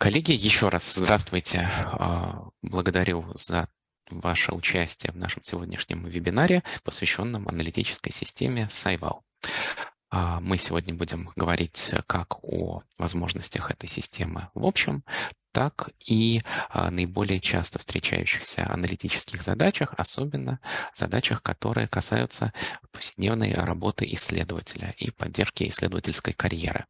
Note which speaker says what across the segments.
Speaker 1: Коллеги, еще раз здравствуйте. Благодарю за ваше участие в нашем сегодняшнем вебинаре, посвященном аналитической системе Сайвал. Мы сегодня будем говорить как о возможностях этой системы в общем, так и наиболее часто встречающихся аналитических задачах, особенно задачах, которые касаются повседневной работы исследователя и поддержки исследовательской карьеры.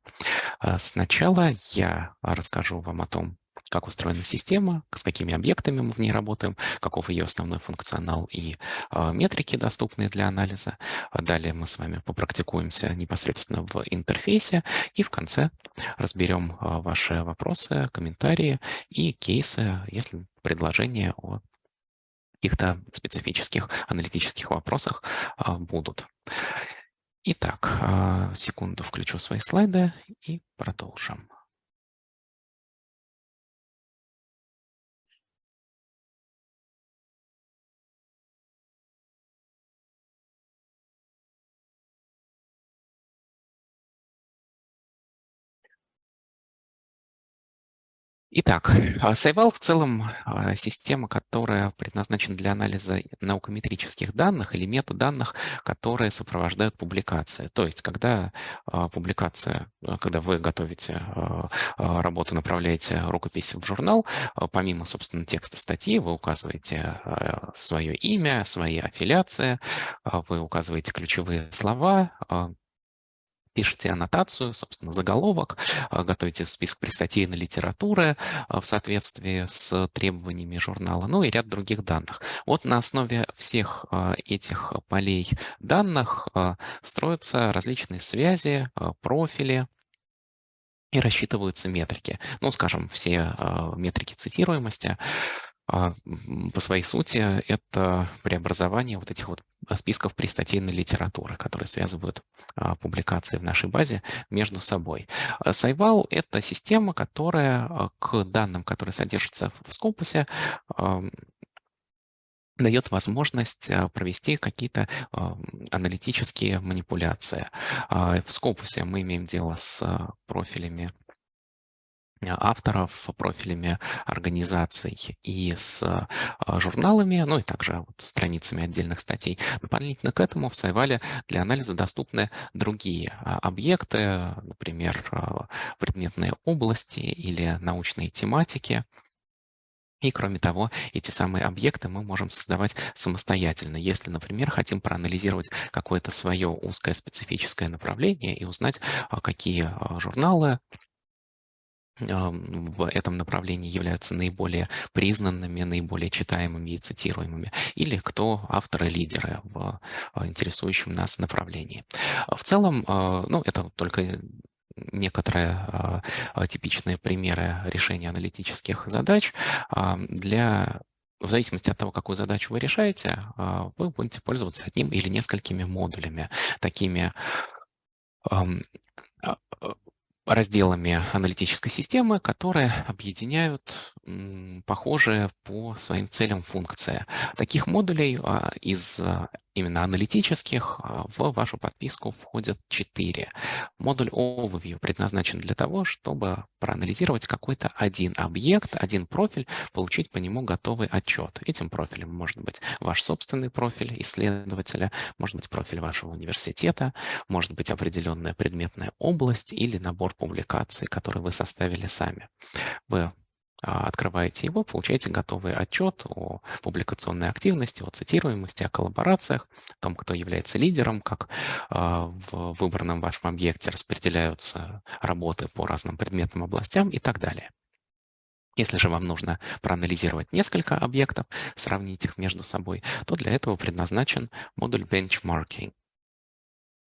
Speaker 1: Сначала я расскажу вам о том, как устроена система, с какими объектами мы в ней работаем, каков ее основной функционал и метрики, доступные для анализа. Далее мы с вами попрактикуемся непосредственно в интерфейсе и в конце разберем ваши вопросы, комментарии и кейсы, если предложения о каких-то специфических аналитических вопросах будут. Итак, секунду, включу свои слайды и продолжим. Итак, Сайвал в целом система, которая предназначена для анализа наукометрических данных или метаданных, которые сопровождают публикации. То есть, когда когда вы готовите работу, направляете рукопись в журнал, помимо, собственно, текста статьи, вы указываете свое имя, свои аффилиации, вы указываете ключевые слова, пишете аннотацию, собственно, заголовок, готовите список престатейной литературы в соответствии с требованиями журнала, ну и ряд других данных. Вот на основе всех этих полей данных строятся различные связи, профили, и рассчитываются метрики. Ну, скажем, все метрики цитируемости по своей сути это преобразование вот этих вот списков престатейной литературы, которые связывают публикации в нашей базе между собой. Сайвал — это система, которая к данным, которые содержатся в Scopus, дает возможность провести какие-то аналитические манипуляции. В Scopus мы имеем дело с профилями авторов, профилями организаций и с журналами, ну и также вот страницами отдельных статей. Дополнительно к этому в Сайвале для анализа доступны другие объекты, например, предметные области или научные тематики. И кроме того, эти самые объекты мы можем создавать самостоятельно, если, например, хотим проанализировать какое-то свое узкое специфическое направление и узнать, какие журналы в этом направлении являются наиболее признанными, наиболее читаемыми и цитируемыми, или кто авторы-лидеры в интересующем нас направлении. В целом, ну, это только некоторые типичные примеры решения аналитических задач. В зависимости от того, какую задачу вы решаете, вы будете пользоваться одним или несколькими модулями, такими ам, а, разделами аналитической системы, которые объединяют похожие по своим целям функции. Таких модулей из именно аналитических в вашу подписку входят 4. Модуль Overview предназначен для того, чтобы проанализировать какой-то один объект, один профиль, получить по нему готовый отчет. Этим профилем может быть ваш собственный профиль исследователя, может быть профиль вашего университета, может быть определенная предметная область или набор публикаций, которые вы составили сами. Вы открываете его, получаете готовый отчет о публикационной активности, о цитируемости, о коллаборациях, о том, кто является лидером, как в выбранном вашем объекте распределяются работы по разным предметным областям и так далее. Если же вам нужно проанализировать несколько объектов, сравнить их между собой, то для этого предназначен модуль Benchmarking.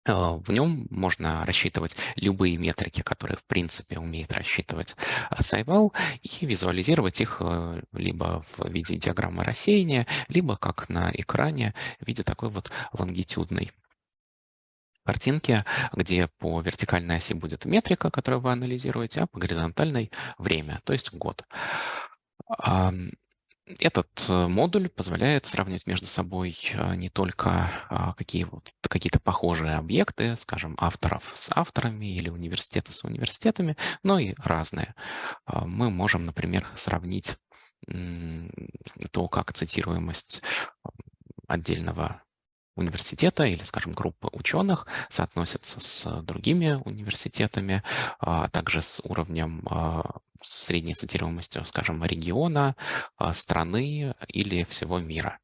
Speaker 1: В нем можно рассчитывать любые метрики, которые, в принципе, умеет рассчитывать Сайвал, и визуализировать их либо в виде диаграммы рассеяния, либо, как на экране, в виде такой вот лонгитюдной картинки, где по вертикальной оси будет метрика, которую вы анализируете, а по горизонтальной — время, то есть год. Этот модуль позволяет сравнивать между собой не только какие-то похожие объекты, скажем, авторов с авторами или университеты с университетами, но и разные. Мы можем, например, сравнить то, как цитируемость отдельного университета или, скажем, группы ученых соотносятся с другими университетами, а также с уровнем средней цитируемостью, скажем, региона, страны или всего мира.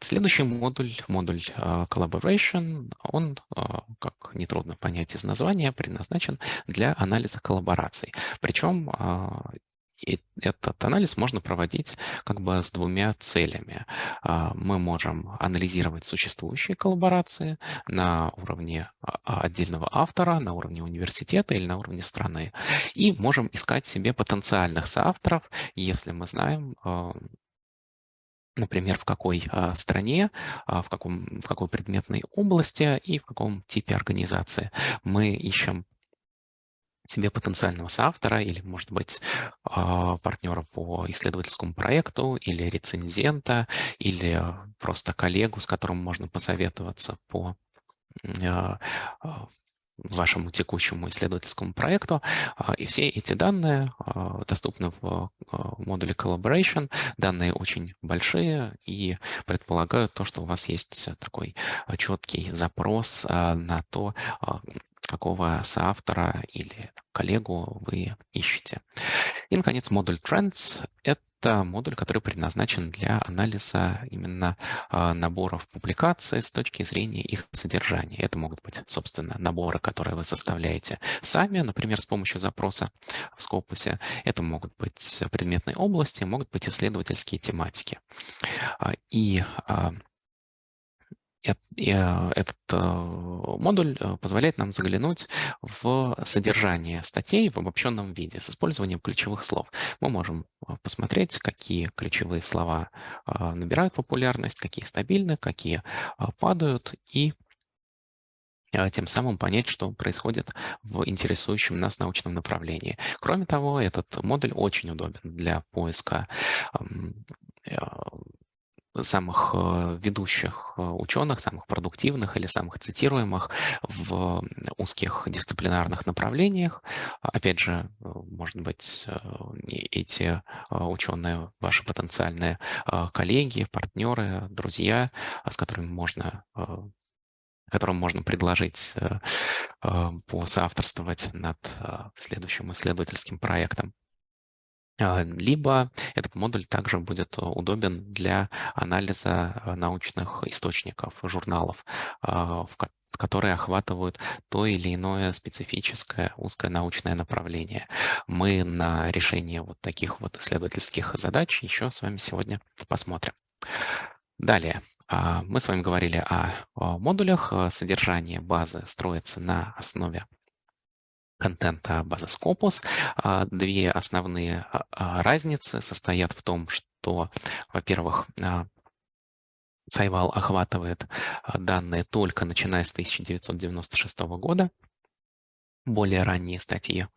Speaker 1: Следующий модуль Collaboration, он, как нетрудно понять из названия, предназначен для анализа коллабораций. Причем этот анализ можно проводить как бы с двумя целями. Мы можем анализировать существующие коллаборации на уровне отдельного автора, на уровне университета или на уровне страны. И можем искать себе потенциальных соавторов, если мы знаем, например, в какой стране, в какой предметной области и в каком типе организации мы ищем себе потенциального соавтора или, может быть, партнера по исследовательскому проекту или рецензента, или просто коллегу, с которым можно посоветоваться по а, а, вашему текущему исследовательскому проекту. И все эти данные доступны в модуле Collaboration. Данные очень большие и предполагают то, что у вас есть такой четкий запрос на то, какого соавтора или коллегу вы ищете. И, наконец, модуль Trends — это модуль, который предназначен для анализа именно наборов публикаций с точки зрения их содержания. Это могут быть, собственно, наборы, которые вы составляете сами, например, с помощью запроса в Scopus. Это могут быть предметные области, могут быть исследовательские тематики. И этот модуль позволяет нам заглянуть в содержание статей в обобщенном виде с использованием ключевых слов. Мы можем посмотреть, какие ключевые слова набирают популярность, какие стабильны, какие падают, и тем самым понять, что происходит в интересующем нас научном направлении. Кроме того, этот модуль очень удобен для поиска э, самых ведущих ученых, самых продуктивных или самых цитируемых в узких дисциплинарных направлениях. Опять же, может быть, эти ученые ваши потенциальные коллеги, партнеры, друзья, с которым можно предложить посоавторствовать над следующим исследовательским проектом. Либо этот модуль также будет удобен для анализа научных источников, журналов, которые охватывают то или иное специфическое узкое научное направление. Мы на решение вот таких вот исследовательских задач еще с вами сегодня посмотрим. Далее. Мы с вами говорили о модулях. Содержание базы строится на основе контента базы Scopus. Две основные разницы состоят в том, что, во-первых, Сайвал охватывает данные только начиная с 1996 года. Более ранние статьи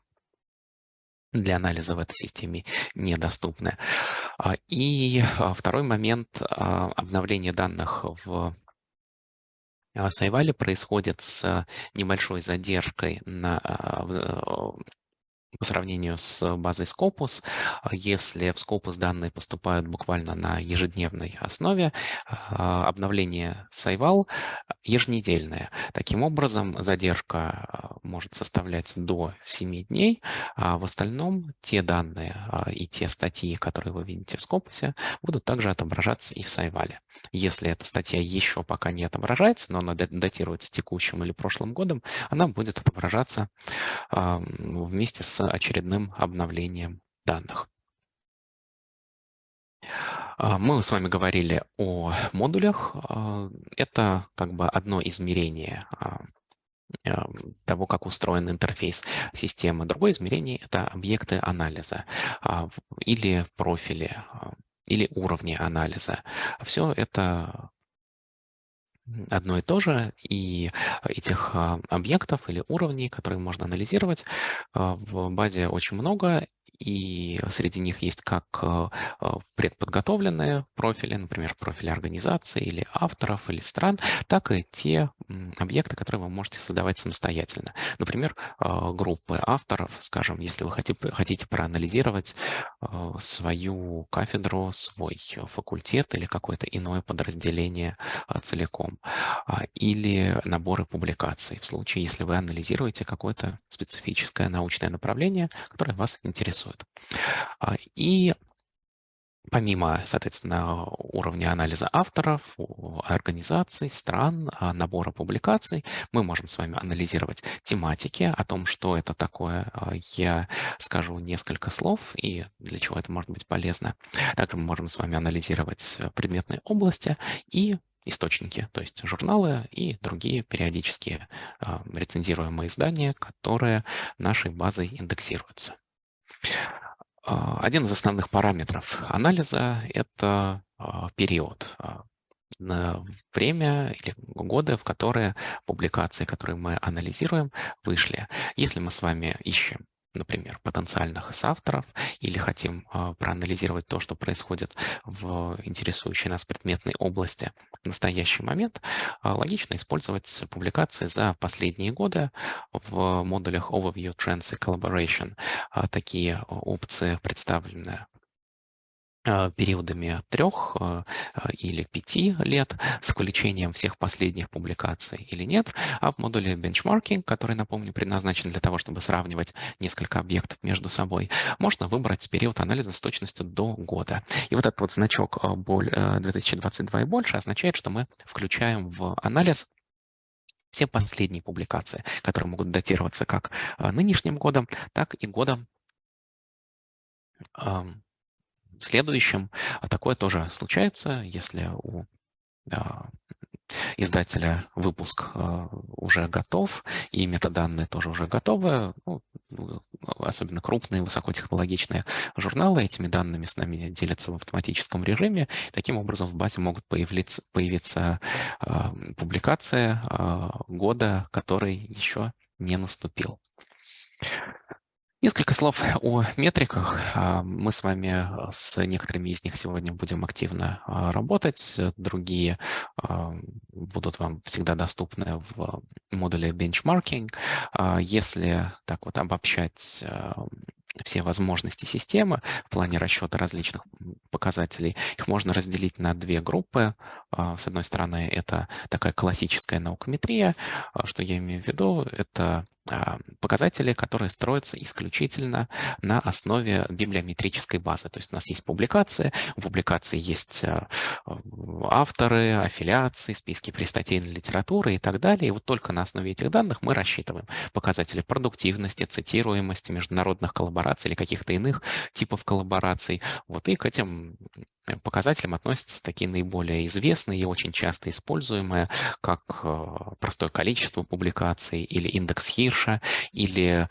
Speaker 1: для анализа в этой системе недоступны. И второй момент — обновление данных в Сайвале происходит с небольшой задержкой по сравнению с базой Scopus. Если в Scopus данные поступают буквально на ежедневной основе, обновление Сайвал еженедельное. Таким образом, задержка может составлять до 7 дней, а в остальном те данные и те статьи, которые вы видите в Scopus, будут также отображаться и в Сайвале. Если эта статья еще пока не отображается, но она датируется текущим или прошлым годом, она будет отображаться вместе с очередным обновлением данных. Мы с вами говорили о модулях. Это как бы одно измерение того, как устроен интерфейс системы. Другое измерение — это объекты анализа или профили, или уровни анализа. Все это одно и то же, и этих объектов или уровней, которые можно анализировать, в базе очень много, И среди них есть как предподготовленные профили, например, профили организации или авторов, или стран, так и те объекты, которые вы можете создавать самостоятельно. Например, группы авторов, скажем, если вы хотите проанализировать свою кафедру, свой факультет или какое-то иное подразделение целиком, или наборы публикаций в случае, если вы анализируете какое-то специфическое научное направление, которое вас интересует. И помимо, соответственно, уровня анализа авторов, организаций, стран, набора публикаций, мы можем с вами анализировать тематики, о том, что это такое. Я скажу несколько слов и для чего это может быть полезно. Также мы можем с вами анализировать предметные области и источники, то есть журналы и другие периодические рецензируемые издания, которые нашей базой индексируются. Один из основных параметров анализа – это период, время или годы, в которые публикации, которые мы анализируем, вышли. Если мы с вами ищем, например, потенциальных соавторов или хотим проанализировать то, что происходит в интересующей нас предметной области в настоящий момент, логично использовать публикации за последние годы в модулях Overview, Trends и Collaboration. Такие опции представлены периодами 3 или 5 лет с включением всех последних публикаций или нет, а в модуле Benchmarking, который, напомню, предназначен для того, чтобы сравнивать несколько объектов между собой, можно выбрать период анализа с точностью до года. И вот этот вот значок 2022 и больше означает, что мы включаем в анализ все последние публикации, которые могут датироваться как нынешним годом, так и годом следующим. Такое тоже случается, если у издателя выпуск уже готов, и метаданные тоже уже готовы. Особенно крупные, высокотехнологичные журналы этими данными с нами делятся в автоматическом режиме. Таким образом, в базе могут появиться публикации года, который еще не наступил. Несколько слов о метриках. Мы с вами с некоторыми из них сегодня будем активно работать. Другие будут вам всегда доступны в модуле Benchmarking. Если так вот обобщать все возможности системы в плане расчета различных показателей, их можно разделить на две группы. С одной стороны, это такая классическая наукометрия. Что я имею в виду? Это показатели, которые строятся исключительно на основе библиометрической базы. То есть у нас есть публикации, в публикации есть авторы, аффилиации, списки престатейной литературы и так далее. И вот только на основе этих данных мы рассчитываем показатели продуктивности, цитируемости, международных коллабораций или каких-то иных типов коллабораций. Вот и к этим показателям относятся такие наиболее известные и очень часто используемые, как простое количество публикаций или индекс Хирша, или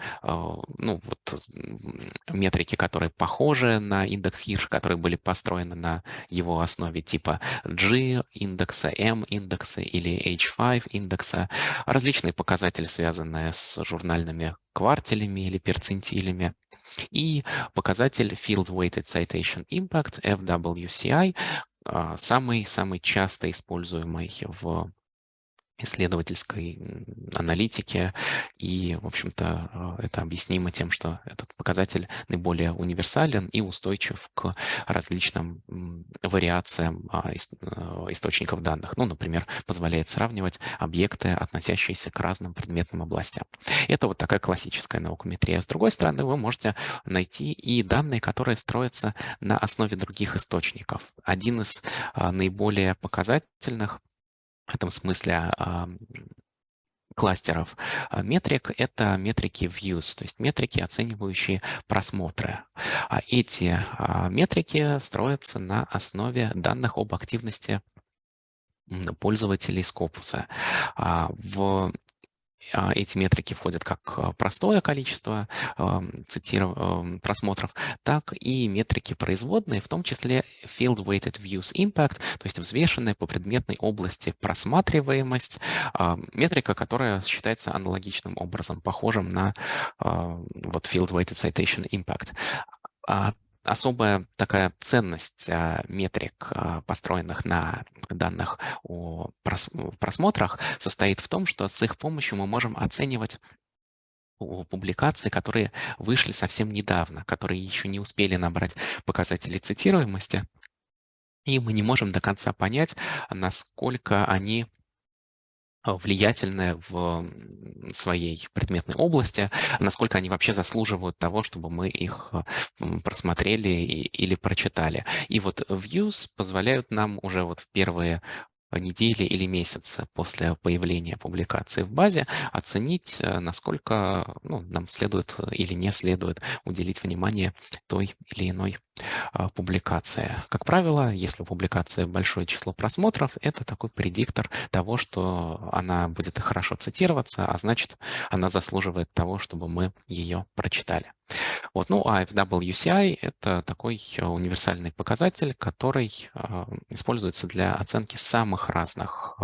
Speaker 1: метрики, которые похожи на индекс Хирша, которые были построены на его основе типа G индекса, M индекса или H5 индекса, различные показатели, связанные с журнальными квартилями или перцентилями, и показатель Field Weighted Citation Impact, FWCI, самый часто используемый в исследовательской аналитике, и, в общем-то, это объяснимо тем, что этот показатель наиболее универсален и устойчив к различным вариациям источников данных. Ну, например, позволяет сравнивать объекты, относящиеся к разным предметным областям. Это вот такая классическая наукометрия. С другой стороны, вы можете найти и данные, которые строятся на основе других источников. Один из наиболее показательных в этом смысле кластеров метрик – это метрики views, то есть метрики, оценивающие просмотры. Эти метрики строятся на основе данных об активности пользователей Scopus. В эти метрики входят как простое количество просмотров, так и метрики производные, в том числе Field Weighted Views Impact, то есть взвешенная по предметной области просматриваемость, метрика, которая считается аналогичным образом, похожим на вот Field Weighted Citation Impact. А Особая такая ценность метрик, построенных на данных о просмотрах, состоит в том, что с их помощью мы можем оценивать публикации, которые вышли совсем недавно, которые еще не успели набрать показатели цитируемости, и мы не можем до конца понять, насколько они влиятельны в своей предметной области, насколько они вообще заслуживают того, чтобы мы их просмотрели или прочитали. И вот views позволяют нам уже вот в первые недели или месяцы после появления публикации в базе оценить, насколько нам следует или не следует уделить внимание той или иной публикации. Как правило, если у публикации большое число просмотров, это такой предиктор того, что она будет хорошо цитироваться, а значит, она заслуживает того, чтобы мы ее прочитали. Вот. Ну, а FWCI — это такой универсальный показатель, который используется для оценки самых разных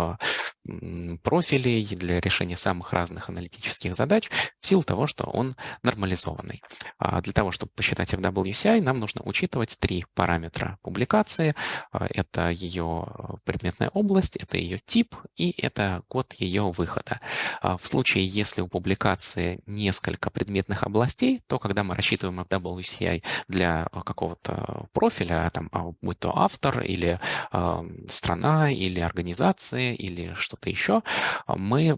Speaker 1: профилей, для решения самых разных аналитических задач в силу того, что он нормализованный. Для того, чтобы посчитать FWCI, нам нужно учитывать три параметра публикации. Это ее предметная область, это ее тип и это год ее выхода. В случае, если у публикации несколько предметных областей, то когда мы рассчитываем FWCI для какого-то профиля, там, будь то автор или страна, или организация, или что-то еще, мы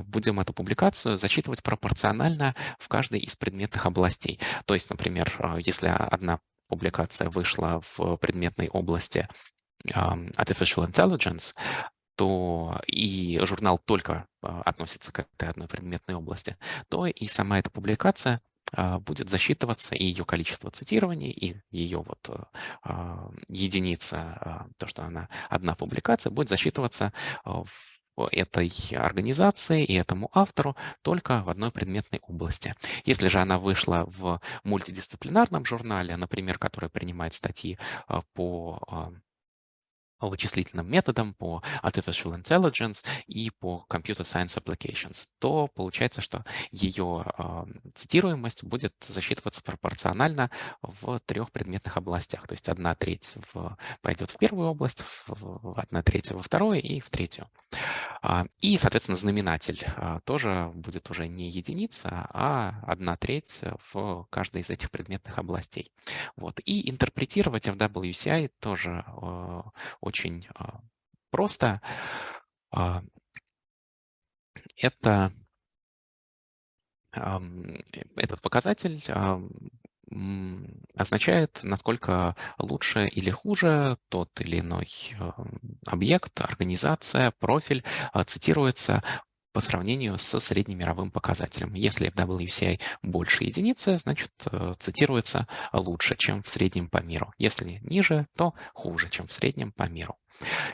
Speaker 1: будем эту публикацию зачитывать пропорционально в каждой из предметных областей. То есть, например, если одна публикация вышла в предметной области Artificial Intelligence, то и журнал только относится к этой одной предметной области, то и сама эта публикация будет засчитываться, и ее количество цитирований, и ее вот единица, то, что она одна публикация, будет засчитываться в этой организации и этому автору только в одной предметной области. Если же она вышла в мультидисциплинарном журнале, например, который принимает статьи по вычислительным методам, по Artificial Intelligence и по Computer Science Applications, то получается, что ее цитируемость будет засчитываться пропорционально в трех предметных областях. То есть 1/3 пойдет в первую область, 1/3 во вторую и в третью. И, соответственно, знаменатель тоже будет уже не единица, а 1/3 в каждой из этих предметных областей. Вот. И интерпретировать FWCI тоже очень просто. Это Этот показатель означает, насколько лучше или хуже тот или иной объект, организация, профиль цитируется по сравнению со среднемировым показателем. Если WCI больше единицы, значит, цитируется лучше, чем в среднем по миру. Если ниже, то хуже, чем в среднем по миру.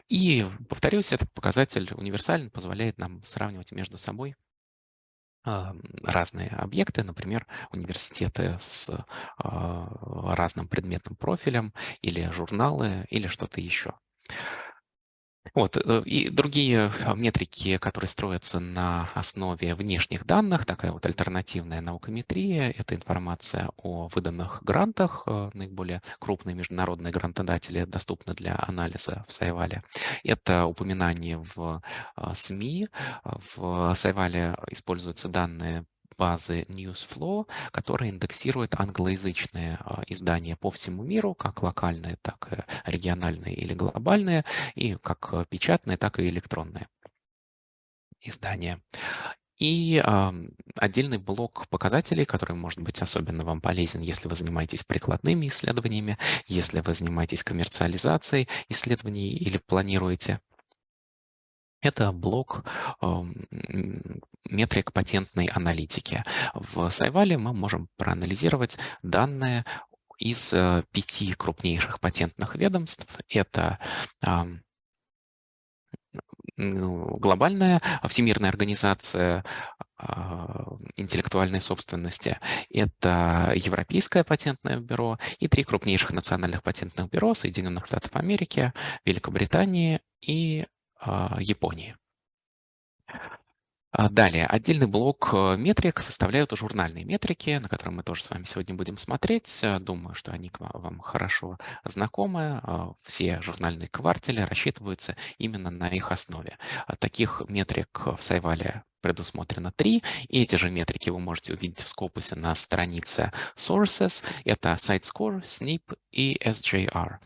Speaker 1: И, повторюсь, этот показатель универсальный, позволяет нам сравнивать между собой разные объекты, например, университеты с разным предметным профилем или журналы или что-то еще. Вот. И другие метрики, которые строятся на основе внешних данных, такая вот альтернативная наукометрия, это информация о выданных грантах, наиболее крупные международные грантодатели доступны для анализа в Сайвале. Это упоминание в СМИ. В Сайвале используются данные базы Newsflow, которая индексирует англоязычные издания по всему миру, как локальные, так и региональные или глобальные, и как печатные, так и электронные издания. И отдельный блок показателей, который может быть особенно вам полезен, если вы занимаетесь прикладными исследованиями, если вы занимаетесь коммерциализацией исследований или планируете. Это блок метрик патентной аналитики. В Сайвале мы можем проанализировать данные из 5 крупнейших патентных ведомств. Это глобальная Всемирная организация интеллектуальной собственности. Это Европейское патентное бюро и три крупнейших национальных патентных бюро Соединенных Штатов Америки, Великобритании и Японии. Далее, отдельный блок метрик составляют журнальные метрики, на которые мы тоже с вами сегодня будем смотреть. Думаю, что они вам хорошо знакомы. Все журнальные квартили рассчитываются именно на их основе. Таких метрик в Сайвале предусмотрено 3, и эти же метрики вы можете увидеть в скопусе на странице Sources. Это SiteScore, SNP и SJR.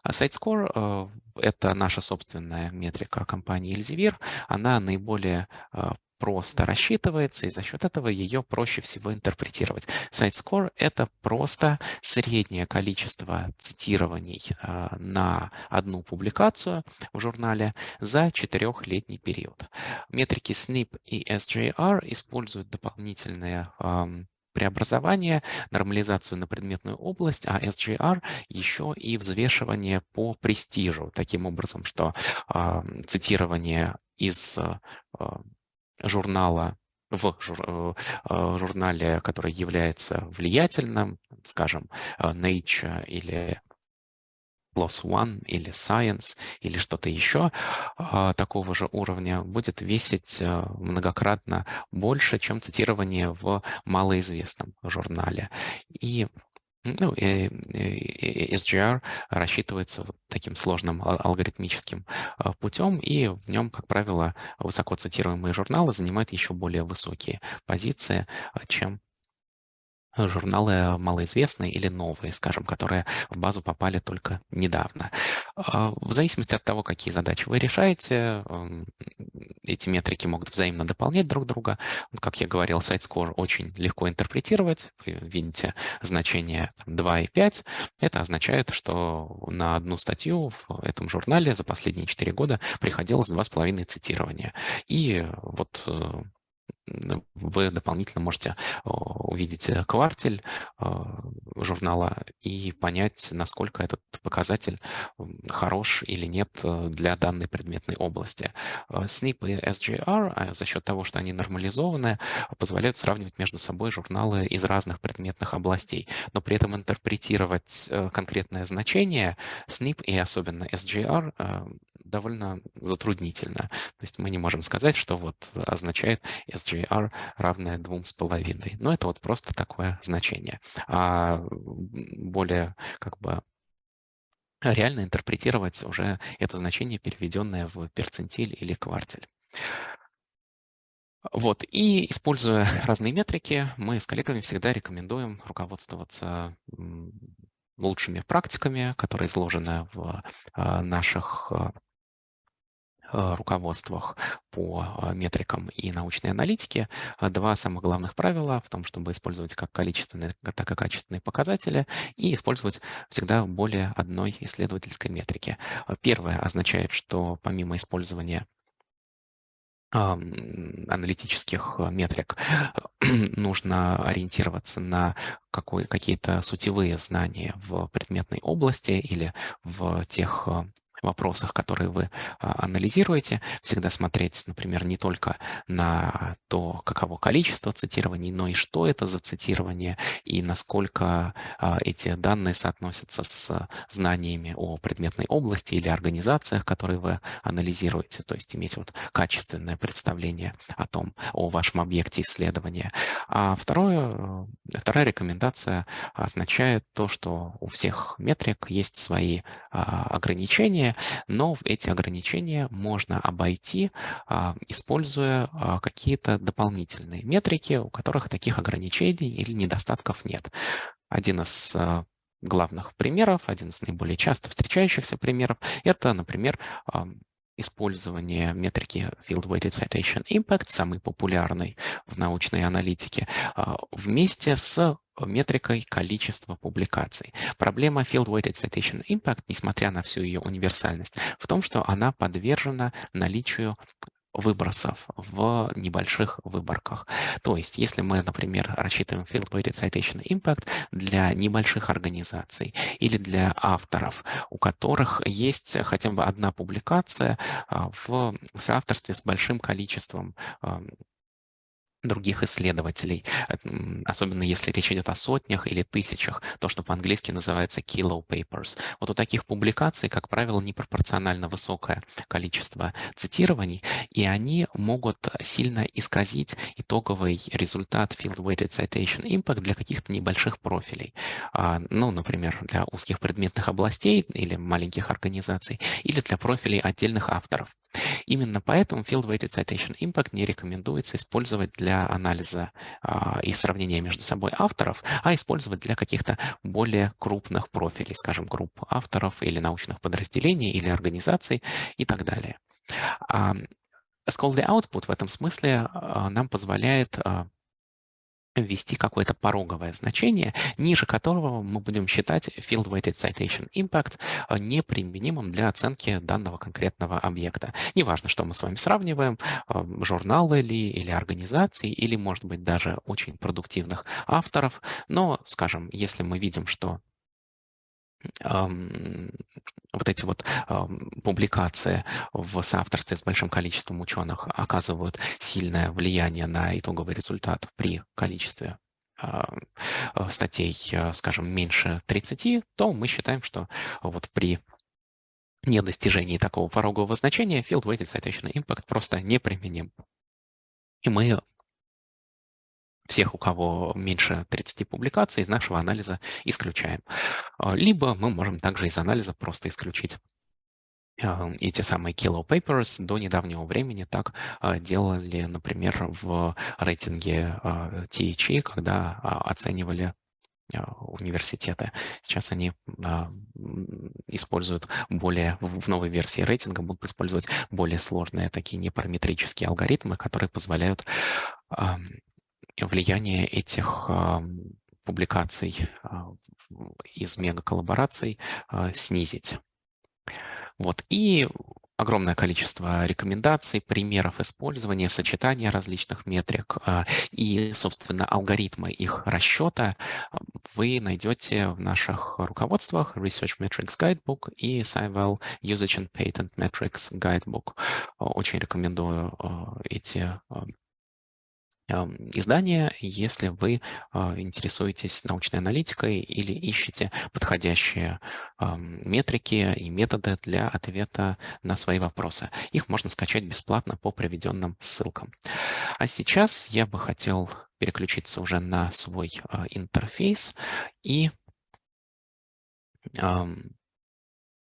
Speaker 1: SiteScore — это наша собственная метрика компании Elsevier. Она наиболее просто рассчитывается, и за счет этого ее проще всего интерпретировать. Сайт-скор — это просто среднее количество цитирований на одну публикацию в журнале за 4-летний период. Метрики SNP и SJR используют дополнительные преобразование, нормализацию на предметную область, а SJR еще и взвешивание по престижу, таким образом, что цитирование из журнала журнале, который является влиятельным, скажем, Nature или PLOS ONE или Science или что-то еще такого же уровня, будет весить многократно больше, чем цитирование в малоизвестном журнале. И SGR рассчитывается вот таким сложным алгоритмическим путем, и в нем, как правило, высоко цитируемые журналы занимают еще более высокие позиции, чем журналы малоизвестные или новые, скажем, которые в базу попали только недавно. В зависимости от того, какие задачи вы решаете, эти метрики могут взаимно дополнять друг друга. Как я говорил, SiteScore очень легко интерпретировать. Вы видите значение 2 и 5. Это означает, что на одну статью в этом журнале за последние 4 года приходилось 2,5 цитирования. И вот вы дополнительно можете увидеть квартиль журнала и понять, насколько этот показатель хорош или нет для данной предметной области. SNP и SJR за счет того, что они нормализованы, позволяют сравнивать между собой журналы из разных предметных областей, но при этом интерпретировать конкретное значение SNP и особенно SJR довольно затруднительно. То есть мы не можем сказать, что вот означает SJR равное 2,5. Но это вот просто такое значение. А более как бы реально интерпретировать уже это значение, переведенное в перцентиль или квартиль. Вот. И используя разные метрики, мы с коллегами всегда рекомендуем руководствоваться лучшими практиками, которые изложены в наших руководствах по метрикам и научной аналитике. Два самых главных правила в том, чтобы использовать как количественные, так и качественные показатели и использовать всегда более одной исследовательской метрики. Первое означает, что помимо использования аналитических метрик нужно ориентироваться на какие-то сутевые знания в предметной области или в тех вопросах, которые вы анализируете. Всегда смотреть, например, не только на то, каково количество цитирований, но и что это за цитирование и насколько эти данные соотносятся с знаниями о предметной области или организациях, которые вы анализируете. То есть иметь вот качественное представление о вашем объекте исследования. А вторая рекомендация означает то, что у всех метрик есть свои ограничения, но эти ограничения можно обойти, используя какие-то дополнительные метрики, у которых таких ограничений или недостатков нет. Один из главных примеров, один из наиболее часто встречающихся примеров, это, например, использование метрики Field Weighted Citation Impact, самый популярный в научной аналитике, вместе с метрикой количества публикаций. Проблема Field Weighted Citation Impact, несмотря на всю ее универсальность, в том, что она подвержена наличию выбросов в небольших выборках. То есть, если мы, например, рассчитываем Field Weighted Citation Impact для небольших организаций или для авторов, у которых есть хотя бы одна публикация в соавторстве с большим количеством других исследователей, особенно если речь идет о сотнях или тысячах, то, что по-английски называется kilo papers. Вот у таких публикаций, как правило, непропорционально высокое количество цитирований, и они могут сильно исказить итоговый результат Field-Weighted Citation Impact для каких-то небольших профилей. Ну, например, для узких предметных областей или маленьких организаций, или для профилей отдельных авторов. Именно поэтому Field-Weighted Citation Impact не рекомендуется использовать для анализа и сравнения между собой авторов, а использовать для каких-то более крупных профилей, скажем, групп авторов или научных подразделений или организаций и так далее. А Scholarly Output в этом смысле нам позволяет ввести какое-то пороговое значение, ниже которого мы будем считать Field-Weighted Citation Impact неприменимым для оценки данного конкретного объекта. Неважно, что мы с вами сравниваем, журналы ли, или организации, или, может быть, даже очень продуктивных авторов, но, скажем, если мы видим, что вот эти вот публикации в соавторстве с большим количеством ученых оказывают сильное влияние на итоговый результат при количестве статей, скажем, меньше 30, то мы считаем, что вот при недостижении такого порогового значения Field-Weighted Citation Impact просто неприменим. И мы всех, у кого меньше 30 публикаций, из нашего анализа исключаем. Либо мы можем также из анализа просто исключить эти самые kilo papers. До недавнего времени так делали, например, в рейтинге THE, когда оценивали университеты. Сейчас они используют в новой версии рейтинга будут использовать более сложные такие непараметрические алгоритмы, которые позволяют влияние этих публикаций из мегаколлабораций снизить. Вот. И огромное количество рекомендаций, примеров использования, сочетания различных метрик и, собственно, алгоритмы их расчета вы найдете в наших руководствах Research Metrics Guidebook и SciVal Usage and Patent Metrics Guidebook. Очень рекомендую эти издания, если вы интересуетесь научной аналитикой или ищете подходящие метрики и методы для ответа на свои вопросы. Их можно скачать бесплатно по приведенным ссылкам. А сейчас я бы хотел переключиться уже на свой интерфейс и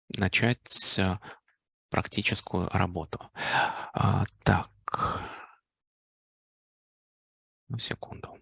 Speaker 1: начать практическую работу. Так, секунду.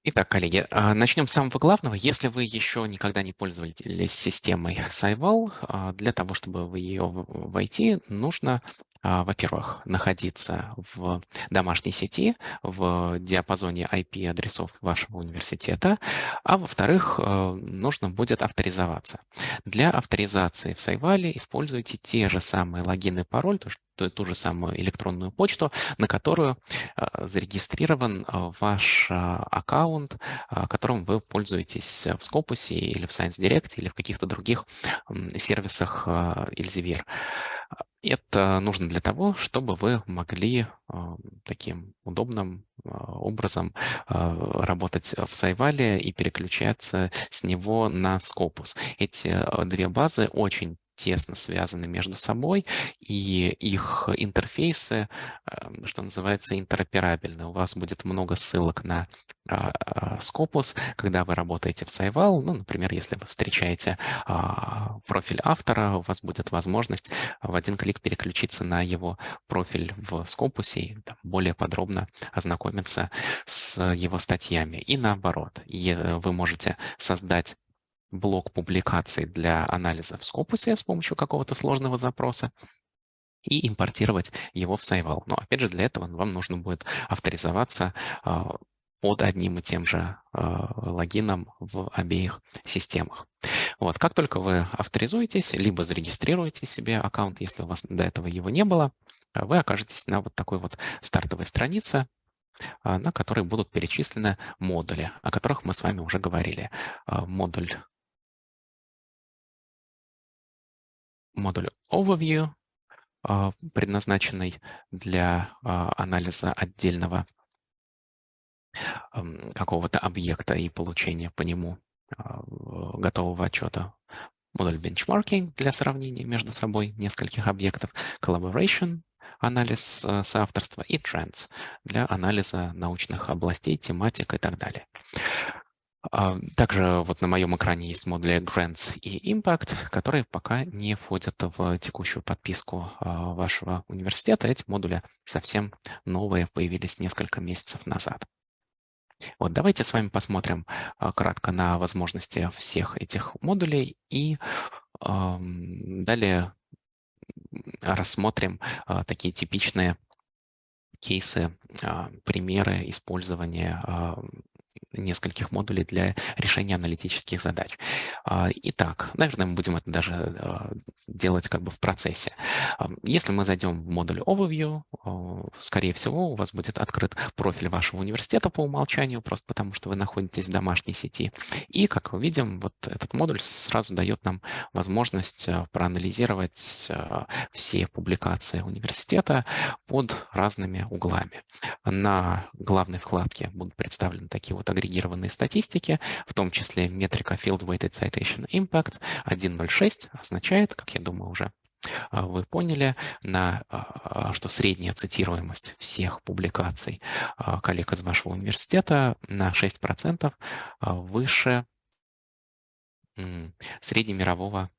Speaker 1: Итак, коллеги, начнем с самого главного. Если вы еще никогда не пользовались системой SciVal, для того, чтобы в ее войти, нужно, во-первых, находиться в домашней сети, в диапазоне IP-адресов вашего университета, а во-вторых, нужно будет авторизоваться. Для авторизации в SciVal используйте те же самые логин и пароль, ту же самую электронную почту, на которую зарегистрирован ваш аккаунт, которым вы пользуетесь в Scopus или в Science Direct или в каких-то других сервисах Elsevier. Это нужно для того, чтобы вы могли таким удобным образом работать в SciVal и переключаться с него на Scopus. Эти две базы очень тесно связаны между собой, и их интерфейсы, что называется, интероперабельны. У вас будет много ссылок на Scopus, когда вы работаете в SciVal. Ну, например, если вы встречаете профиль автора, у вас будет возможность в один клик переключиться на его профиль в Scopus и более подробно ознакомиться с его статьями. И наоборот, вы можете создать блок публикаций для анализа в Scopus с помощью какого-то сложного запроса и импортировать его в SciVal. Но опять же для этого вам нужно будет авторизоваться под одним и тем же логином в обеих системах. Вот. Как только вы авторизуетесь, либо зарегистрируете себе аккаунт, если у вас до этого его не было, вы окажетесь на вот такой вот стартовой странице. на которые будут перечислены модули, о которых мы с вами уже говорили. Модуль Overview, предназначенный для анализа отдельного какого-то объекта и получения по нему готового отчета. Модуль Benchmarking для сравнения между собой нескольких объектов. Collaboration, анализ соавторства, и Trends для анализа научных областей, тематик и так далее. Также вот на моем экране есть модули Grants и Impact, которые пока не входят в текущую подписку вашего университета. Эти модули совсем новые, появились несколько месяцев назад. Вот давайте с вами посмотрим кратко на возможности всех этих модулей и далее рассмотрим такие типичные кейсы, примеры использования нескольких модулей для решения аналитических задач. Итак, наверное, мы будем это даже делать как бы в процессе. Если мы зайдем в модуль Overview, скорее всего, у вас будет открыт профиль вашего университета по умолчанию, просто потому что вы находитесь в домашней сети. И, как мы видим, вот этот модуль сразу дает нам возможность проанализировать все публикации университета под разными углами. На главной вкладке будут представлены такие вот агрегированные статистики, в том числе метрика Field Weighted Citation Impact 1.06 означает, как я думаю, уже вы поняли, что средняя цитируемость всех публикаций коллег из вашего университета на 6% выше среднемирового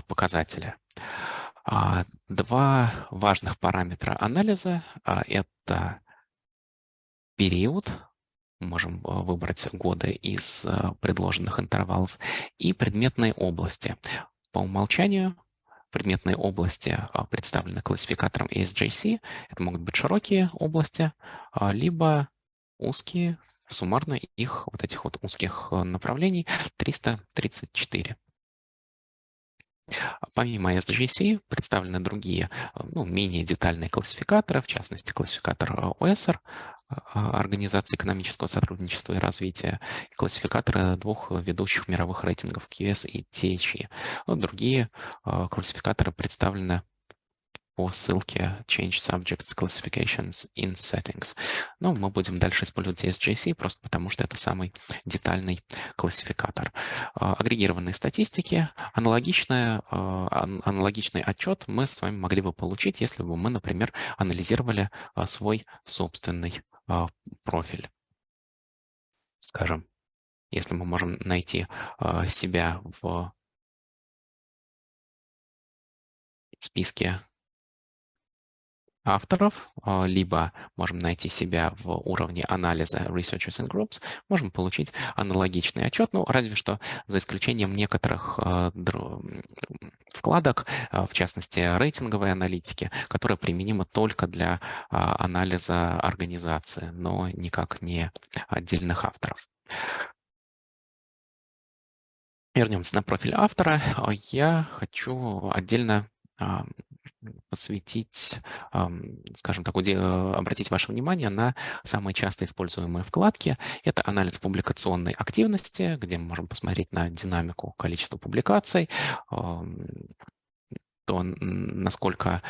Speaker 1: показателя. Два важных параметра анализа – это период, можем выбрать годы из предложенных интервалов, и предметные области. По умолчанию предметные области представлены классификатором ASJC. Это могут быть широкие области, либо узкие. Суммарно их, вот этих вот узких направлений, 334. Помимо SGC представлены другие, менее детальные классификаторы, в частности, классификатор OESR, Организации экономического сотрудничества и развития, и классификаторы двух ведущих мировых рейтингов QS и THE. Другие классификаторы представлены по ссылке Change Subjects Classifications in Settings. Но мы будем дальше использовать SJC просто потому, что это самый детальный классификатор. Агрегированные статистики. Аналогичный отчет мы с вами могли бы получить, если бы мы, например, анализировали свой собственный профиль. Скажем, если мы можем найти себя в списке авторов, либо можем найти себя в уровне анализа Researchers and Groups, можем получить аналогичный отчет, разве что за исключением некоторых вкладок, в частности, рейтинговой аналитики, которая применима только для анализа организации, но никак не отдельных авторов. Вернемся на профиль автора. Я хочу отдельно посвятить, скажем так, обратить ваше внимание на самые часто используемые вкладки. Это анализ публикационной активности, где мы можем посмотреть на динамику количества публикаций, то насколько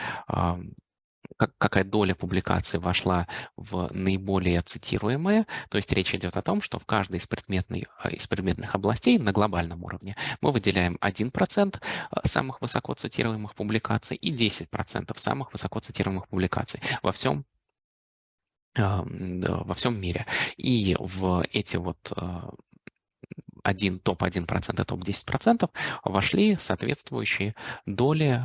Speaker 1: какая доля публикаций вошла в наиболее цитируемые. То есть речь идет о том, что в каждой из предметных областей на глобальном уровне мы выделяем 1% самых высоко цитируемых публикаций и 10% самых высоко цитируемых публикаций во всем мире. И в эти вот топ-1% и топ-10% вошли соответствующие доли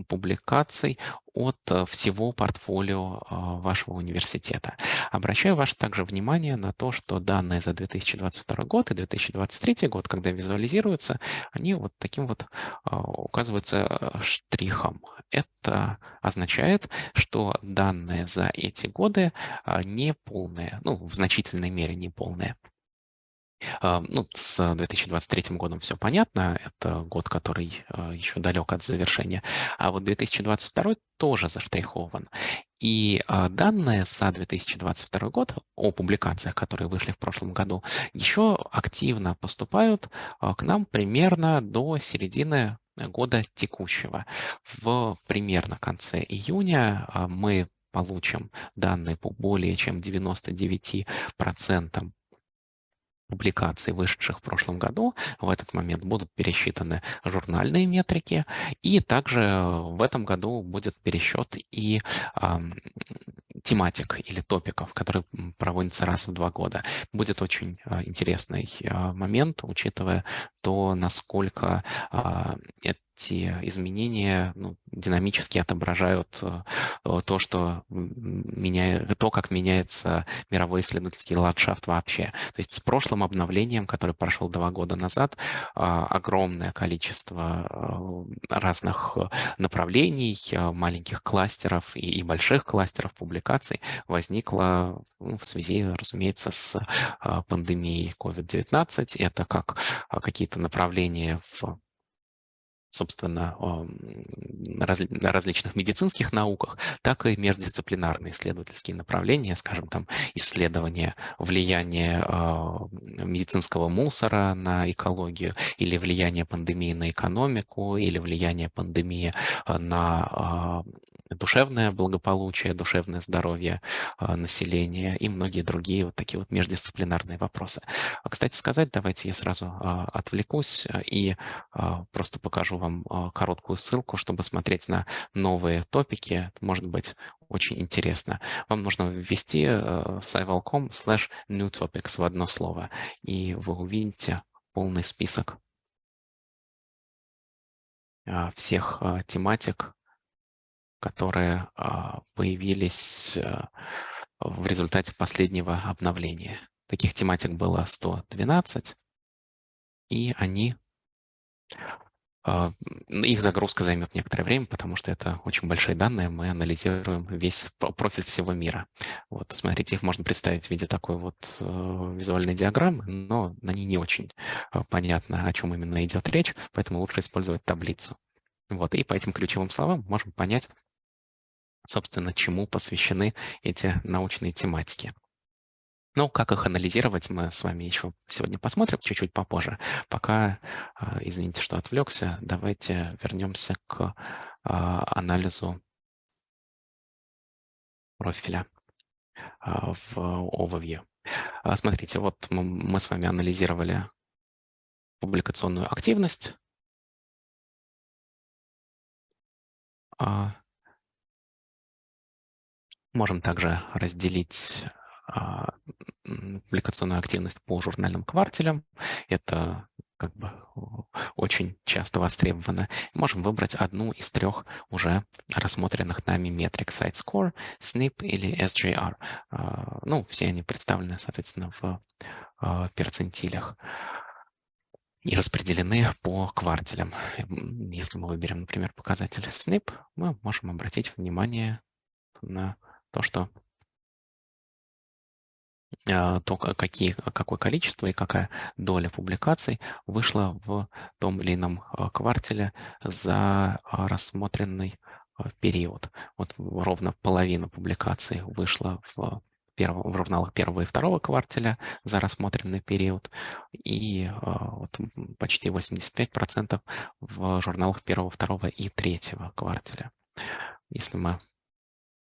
Speaker 1: публикаций от всего портфолио вашего университета. Обращаю ваше также внимание на то, что данные за 2022 год и 2023 год, когда визуализируются, они вот таким вот указываются штрихом. Это означает, что данные за эти годы не полные, в значительной мере не полные. Ну, с 2023 годом все понятно, это год, который еще далек от завершения, а вот 2022 тоже заштрихован. И данные за 2022 год о публикациях, которые вышли в прошлом году, еще активно поступают к нам примерно до середины года текущего. В примерно конце июня мы получим данные по более чем 99% публикаций, вышедших в прошлом году. В этот момент будут пересчитаны журнальные метрики, и также в этом году будет пересчет и ам, тематик или топиков, которые проводятся раз в 2 года. Будет очень интересный момент, учитывая то, насколько эти изменения, ну, динамически отображают то, что то, как меняется мировой исследовательский ландшафт вообще. То есть с прошлым обновлением, который прошел 2 года назад, огромное количество разных направлений, маленьких кластеров и больших кластеров публикаций возникло, ну, в связи, разумеется, с пандемией COVID-19. Это как какие-то направления в, собственно, различных медицинских науках, так и междисциплинарные исследовательские направления, скажем, там, исследования влияния медицинского мусора на экологию, или влияние пандемии на экономику, или влияние пандемии на душевное благополучие, душевное здоровье населения и многие другие вот такие вот междисциплинарные вопросы. Кстати сказать, давайте я сразу отвлекусь и просто покажу вам короткую ссылку, чтобы смотреть на новые топики. Это может быть очень интересно. Вам нужно ввести scival.com/newtopics в одно слово, и вы увидите полный список всех тематик, которые появились в результате последнего обновления. Таких тематик было 112, и они их загрузка займет некоторое время, потому что это очень большие данные. Мы анализируем весь профиль всего мира. Вот, смотрите, их можно представить в виде такой вот визуальной диаграммы, но на ней не очень понятно, о чем именно идет речь, поэтому лучше использовать таблицу. Вот, и по этим ключевым словам можем понять, собственно, чему посвящены эти научные тематики. Ну, как их анализировать, мы с вами еще сегодня посмотрим чуть-чуть попозже. Пока, извините, что отвлекся, давайте вернемся к анализу профиля в overview. Смотрите, вот мы с вами анализировали публикационную активность. Можем также разделить публикационную активность по журнальным квартелям. Это как бы очень часто востребовано. Можем выбрать одну из 3 уже рассмотренных нами метрик: SiteScore, SNP или SJR. Ну, все они представлены, соответственно, в перцентилях и распределены по квартелям. Если мы выберем, например, показатель SNP, мы можем обратить внимание на то, что какое количество и какая доля публикаций вышла в том или ином квартале за рассмотренный период. Вот ровно половина публикаций вышла в журналах 1-го и 2-го кварталя за рассмотренный период, и вот почти 85% в журналах 1-го, 2-го и 3-го кварталя. Если мы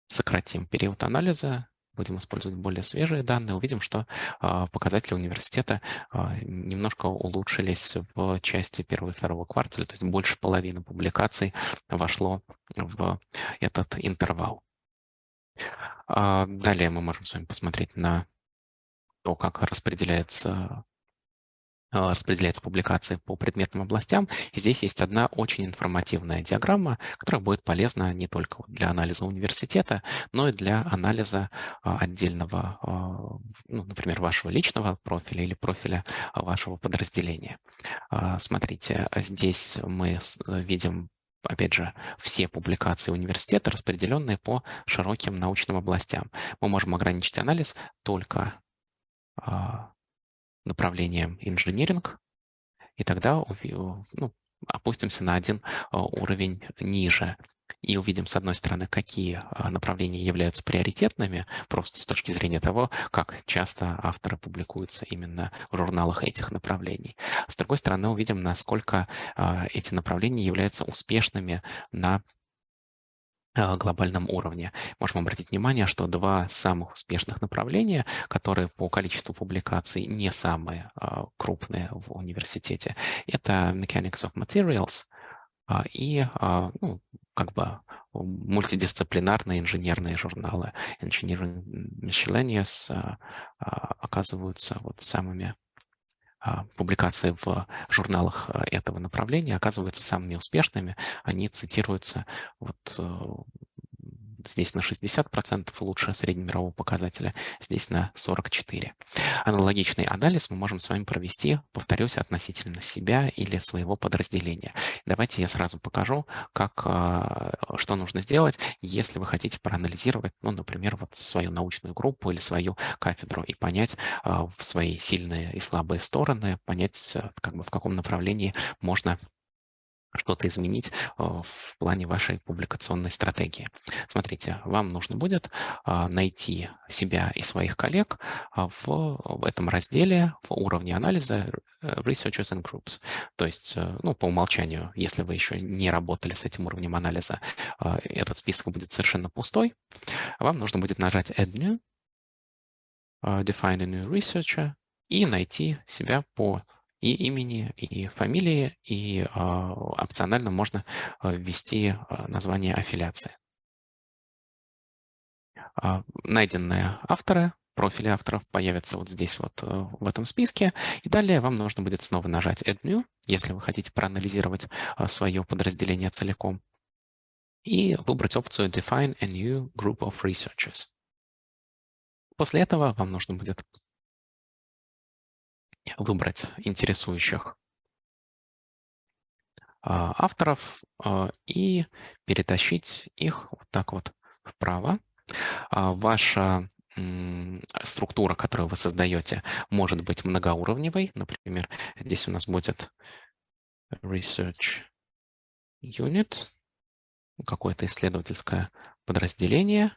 Speaker 1: сократим период анализа, будем использовать более свежие данные, увидим, что показатели университета немножко улучшились в части 1-го и 2-го квартала, то есть больше половины публикаций вошло в этот интервал. Далее мы можем с вами посмотреть на то, как распределяются публикации по предметным областям. И здесь есть одна очень информативная диаграмма, которая будет полезна не только для анализа университета, но и для анализа отдельного, ну, например, вашего личного профиля или профиля вашего подразделения. Смотрите, здесь мы видим, опять же, все публикации университета, распределенные по широким научным областям. Мы можем ограничить анализ только направлением инжиниринг, и тогда ну, опустимся на один уровень ниже и увидим, с одной стороны, какие направления являются приоритетными, просто с точки зрения того, как часто авторы публикуются именно в журналах этих направлений. С другой стороны, увидим, насколько эти направления являются успешными на глобальном уровне. Можем обратить внимание, что два самых успешных направления, которые по количеству публикаций не самые крупные в университете, это Mechanics of Materials и ну, как бы мультидисциплинарные инженерные журналы. Engineering Miscellaneous оказываются вот самыми публикации в журналах этого направления оказываются самыми успешными. Они цитируются вот здесь на 60% лучше среднемирового показателя, здесь на 44%. Аналогичный анализ мы можем с вами провести, повторюсь, относительно себя или своего подразделения. Давайте я сразу покажу, что нужно сделать, если вы хотите проанализировать, ну, например, вот свою научную группу или свою кафедру и понять в свои сильные и слабые стороны, понять, как бы в каком направлении можно что-то изменить в плане вашей публикационной стратегии. Смотрите, вам нужно будет найти себя и своих коллег в этом разделе в уровне анализа Researchers and Groups. То есть, ну, по умолчанию, если вы еще не работали с этим уровнем анализа, этот список будет совершенно пустой. Вам нужно будет нажать Add New, Define a New Researcher и найти себя по и имени, и фамилии, и опционально можно ввести название аффилиации. Найденные авторы, профили авторов появятся вот здесь вот в этом списке. И далее вам нужно будет снова нажать Add New, если вы хотите проанализировать свое подразделение целиком, и выбрать опцию Define a New Group of Researchers. После этого вам нужно будет выбрать интересующих авторов и перетащить их вот так вот вправо. Ваша структура, которую вы создаете, может быть многоуровневой. Например, здесь у нас будет Research Unit, какое-то исследовательское подразделение.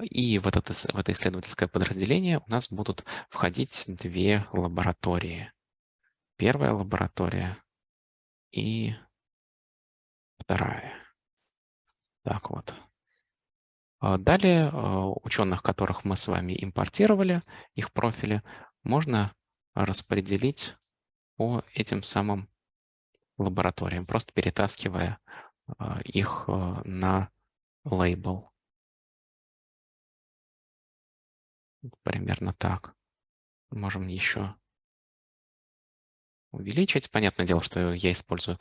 Speaker 1: И в это исследовательское подразделение у нас будут входить две лаборатории. Первая лаборатория и вторая. Так вот. Далее ученых, которых мы с вами импортировали, их профили, можно распределить по этим самым лабораториям, просто перетаскивая их на лейбл. Примерно так. Можем еще увеличить. Понятное дело, что я использую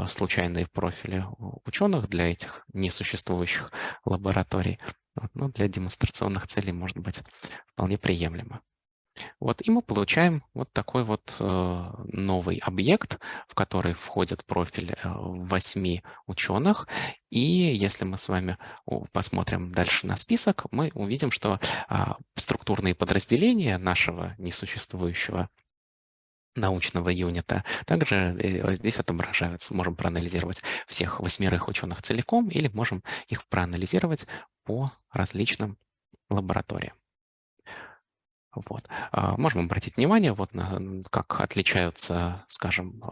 Speaker 1: случайные профили ученых для этих несуществующих лабораторий. Но для демонстрационных целей может быть вполне приемлемо. Вот, и мы получаем вот такой вот новый объект, в который входит профиль 8 ученых. И если мы с вами посмотрим дальше на список, мы увидим, что структурные подразделения нашего несуществующего научного юнита также здесь отображаются. Можем проанализировать всех 8 ученых целиком или можем их проанализировать по различным лабораториям. Вот. Можем обратить внимание, вот на как отличаются, скажем,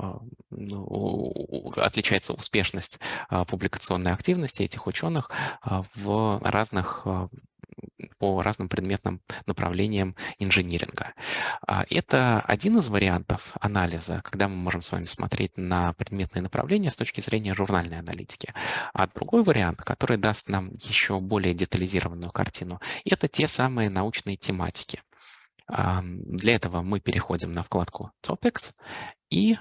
Speaker 1: отличается успешность публикационной активности этих ученых в разных по разным предметным направлениям инжиниринга. Это один из вариантов анализа, когда мы можем с вами смотреть на предметные направления с точки зрения журнальной аналитики. А другой вариант, который даст нам еще более детализированную картину, это те самые научные тематики. Для этого мы переходим на вкладку Topics и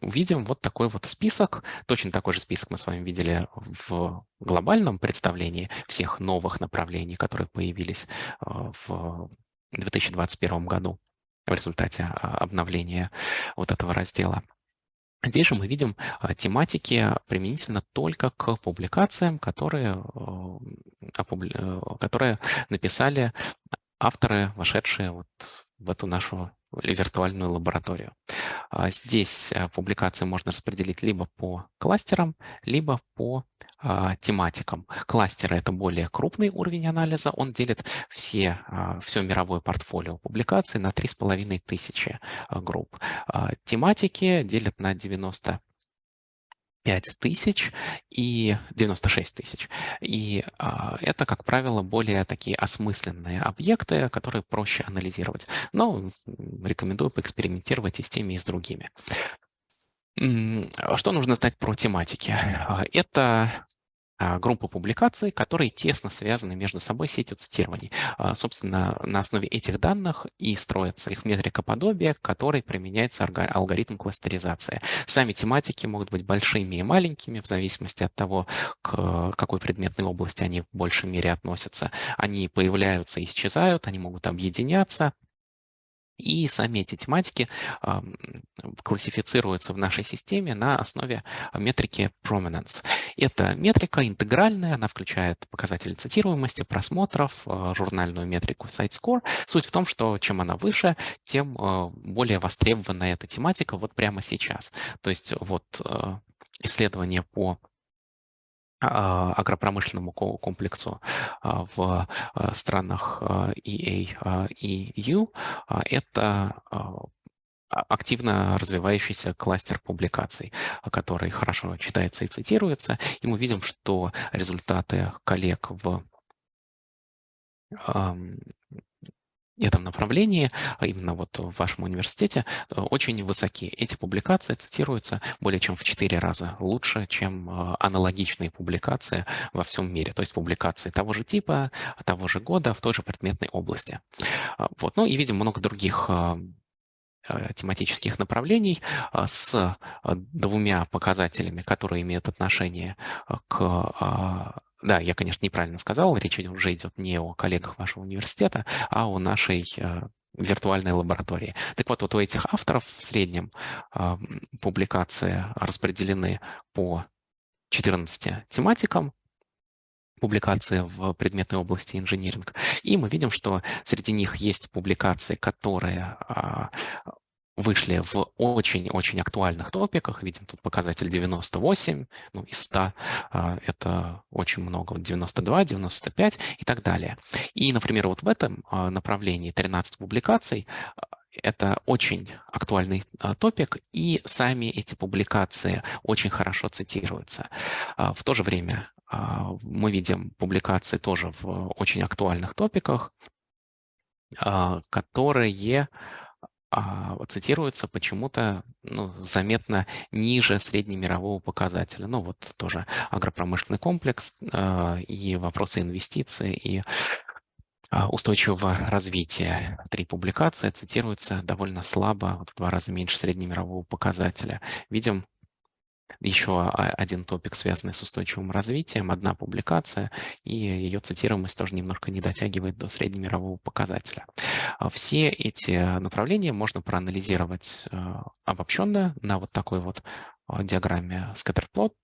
Speaker 1: увидим вот такой вот список. Точно такой же список мы с вами видели в глобальном представлении всех новых направлений, которые появились в 2021 году в результате обновления вот этого раздела. Здесь же мы видим тематики применительно только к публикациям, которые написали авторы, вошедшие вот в эту нашу или виртуальную лабораторию. Здесь публикации можно распределить либо по кластерам, либо по тематикам. Кластеры — это более крупный уровень анализа. Он делит все мировое портфолио публикаций на 3500 групп. Тематики делят на 95 000 и 96 000. И это, как правило, более такие осмысленные объекты, которые проще анализировать. Но рекомендую поэкспериментировать и с теми, и с другими. Что нужно знать про тематики? Это группы публикаций, которые тесно связаны между собой сетью цитирований. Собственно, на основе этих данных и строится их метрика подобия, к которой применяется алгоритм кластеризации. Сами тематики могут быть большими и маленькими, в зависимости от того, к какой предметной области они в большей мере относятся. Они появляются и исчезают, они могут объединяться. И сами эти тематики классифицируются в нашей системе на основе метрики prominence. Эта метрика интегральная, она включает показатели цитируемости, просмотров, журнальную метрику site-score. Суть в том, что чем она выше, тем более востребована эта тематика вот прямо сейчас. То есть вот исследования по агропромышленному комплексу в странах EA и EU. Это активно развивающийся кластер публикаций, который хорошо читается и цитируется. И мы видим, что результаты коллег в этом направлении, а именно вот в вашем университете, очень высоки. Эти публикации цитируются более чем в 4 раза лучше, чем аналогичные публикации во всем мире. То есть публикации того же типа, того же года в той же предметной области. Вот. Ну и видим много других тематических направлений с двумя показателями, которые имеют отношение к... Да, я, конечно, неправильно сказал, речь уже идет не о коллегах вашего университета, а о нашей виртуальной лаборатории. Так вот, у этих авторов в среднем публикации распределены по 14 тематикам, публикации в предметной области инжиниринг. И мы видим, что среди них есть публикации, которые вышли в очень-очень актуальных топиках. Видим тут показатель 98, ну, из 100 это очень много, вот 92, 95 и так далее. И, например, вот в этом направлении 13 публикаций это очень актуальный топик, и сами эти публикации очень хорошо цитируются. В то же время мы видим публикации тоже в очень актуальных топиках, которые цитируется почему-то заметно ниже среднемирового показателя. Ну вот тоже агропромышленный комплекс и вопросы инвестиций и устойчивого развития. 3 публикации цитируются довольно слабо, вот в 2 раза меньше среднемирового показателя. Видим еще один топик, связанный с устойчивым развитием, одна публикация, и ее цитируемость тоже немножко не дотягивает до среднемирового показателя. Все эти направления можно проанализировать обобщенно на вот такой вот диаграмме scatterplot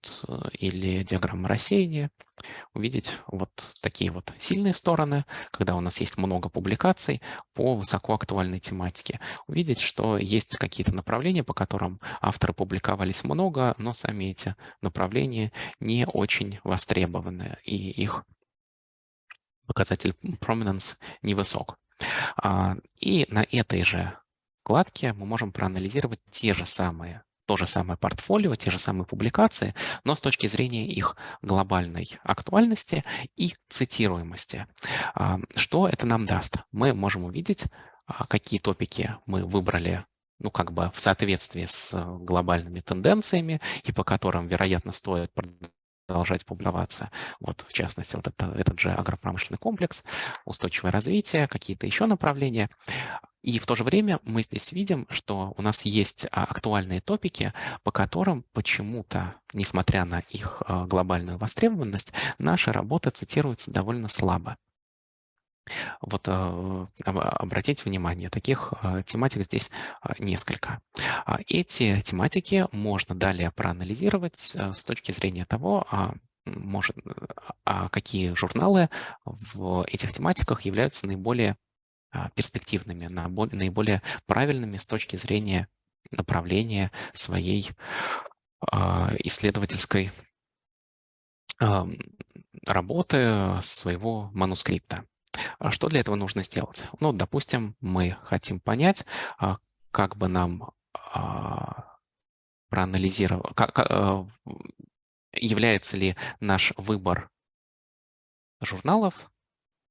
Speaker 1: или диаграмма рассеяния, увидеть вот такие вот сильные стороны, когда у нас есть много публикаций по высокоактуальной тематике. Увидеть, что есть какие-то направления, по которым авторы публиковались много, но сами эти направления не очень востребованы, и их показатель prominence невысок. И на этой же вкладке мы можем проанализировать то же самое портфолио, те же самые публикации, но с точки зрения их глобальной актуальности и цитируемости. Что это нам даст? Мы можем увидеть, какие топики мы выбрали как бы в соответствии с глобальными тенденциями и по которым, вероятно, стоит продолжать публиковаться. Вот, в частности, вот этот же агропромышленный комплекс, устойчивое развитие, какие-то еще направления. И в то же время мы здесь видим, что у нас есть актуальные топики, по которым почему-то, несмотря на их глобальную востребованность, наши работы цитируются довольно слабо. Вот обратите внимание, таких тематик здесь несколько. Эти тематики можно далее проанализировать с точки зрения того, какие журналы в этих тематиках являются наиболее перспективными, наиболее правильными с точки зрения направления своей исследовательской работы, своего манускрипта. Что для этого нужно сделать? Ну, допустим, мы хотим понять, как бы нам проанализировать, является ли наш выбор журналов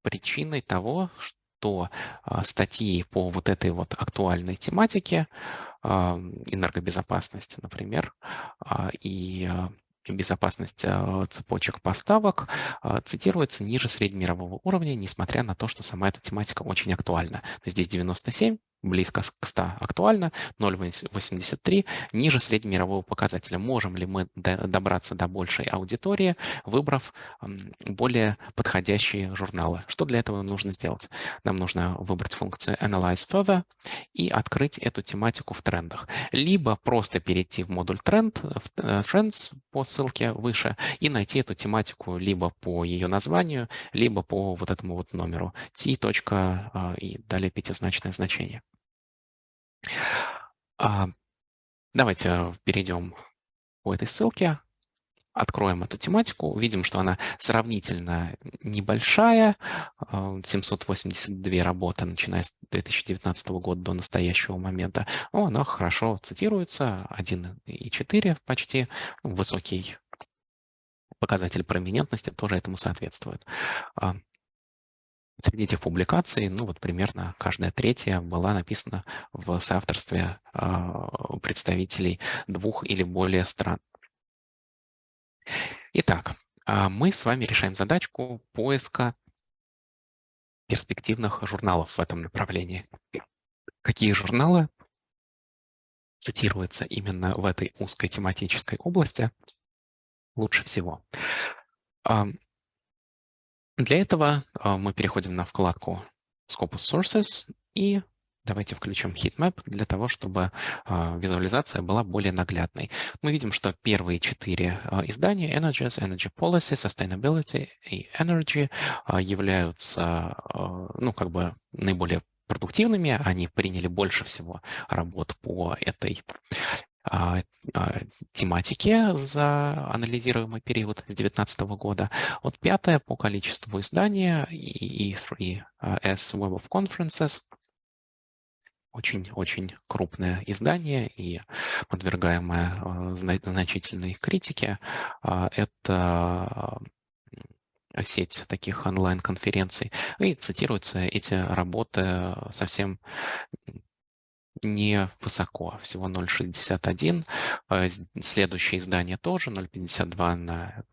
Speaker 1: причиной того, что статьи по вот этой вот актуальной тематике, энергобезопасности, например, и безопасность цепочек поставок цитируется ниже среднемирового уровня, несмотря на то, что сама эта тематика очень актуальна. То есть здесь 97, близко к 100 актуально, 0,83 ниже среднемирового показателя. Можем ли мы добраться до большей аудитории, выбрав более подходящие журналы? Что для этого нужно сделать? Нам нужно выбрать функцию Analyze Further и открыть эту тематику в трендах. Либо просто перейти в модуль Trends по ссылке выше и найти эту тематику либо по ее названию, либо по вот этому вот номеру T. И далее пятизначное значение. Давайте перейдем по этой ссылке, откроем эту тематику, увидим, что она сравнительно небольшая, 782 работы, начиная с 2019 года до настоящего момента. Она хорошо цитируется, 1,4 почти, высокий показатель проminентности тоже этому соответствует. Среди этих публикаций, примерно каждая третья была написана в соавторстве представителей 2 или более стран. Итак, мы с вами решаем задачку поиска перспективных журналов в этом направлении. Какие журналы цитируются именно в этой узкой тематической области лучше всего? Для этого мы переходим на вкладку Scopus Sources и давайте включим heatmap для того, чтобы визуализация была более наглядной. Мы видим, что первые 4 издания Energies, Energy Policy, Sustainability и Energy являются наиболее продуктивными. Они приняли больше всего работ по этой тематики за анализируемый период с 2019 года. Вот 5-е по количеству издания E3S Web of Conferences. Очень-очень крупное издание и подвергаемое значительной критике. Это сеть таких онлайн-конференций. И цитируются эти работы совсем не высоко, всего 0,61. Следующее издание тоже 0,52,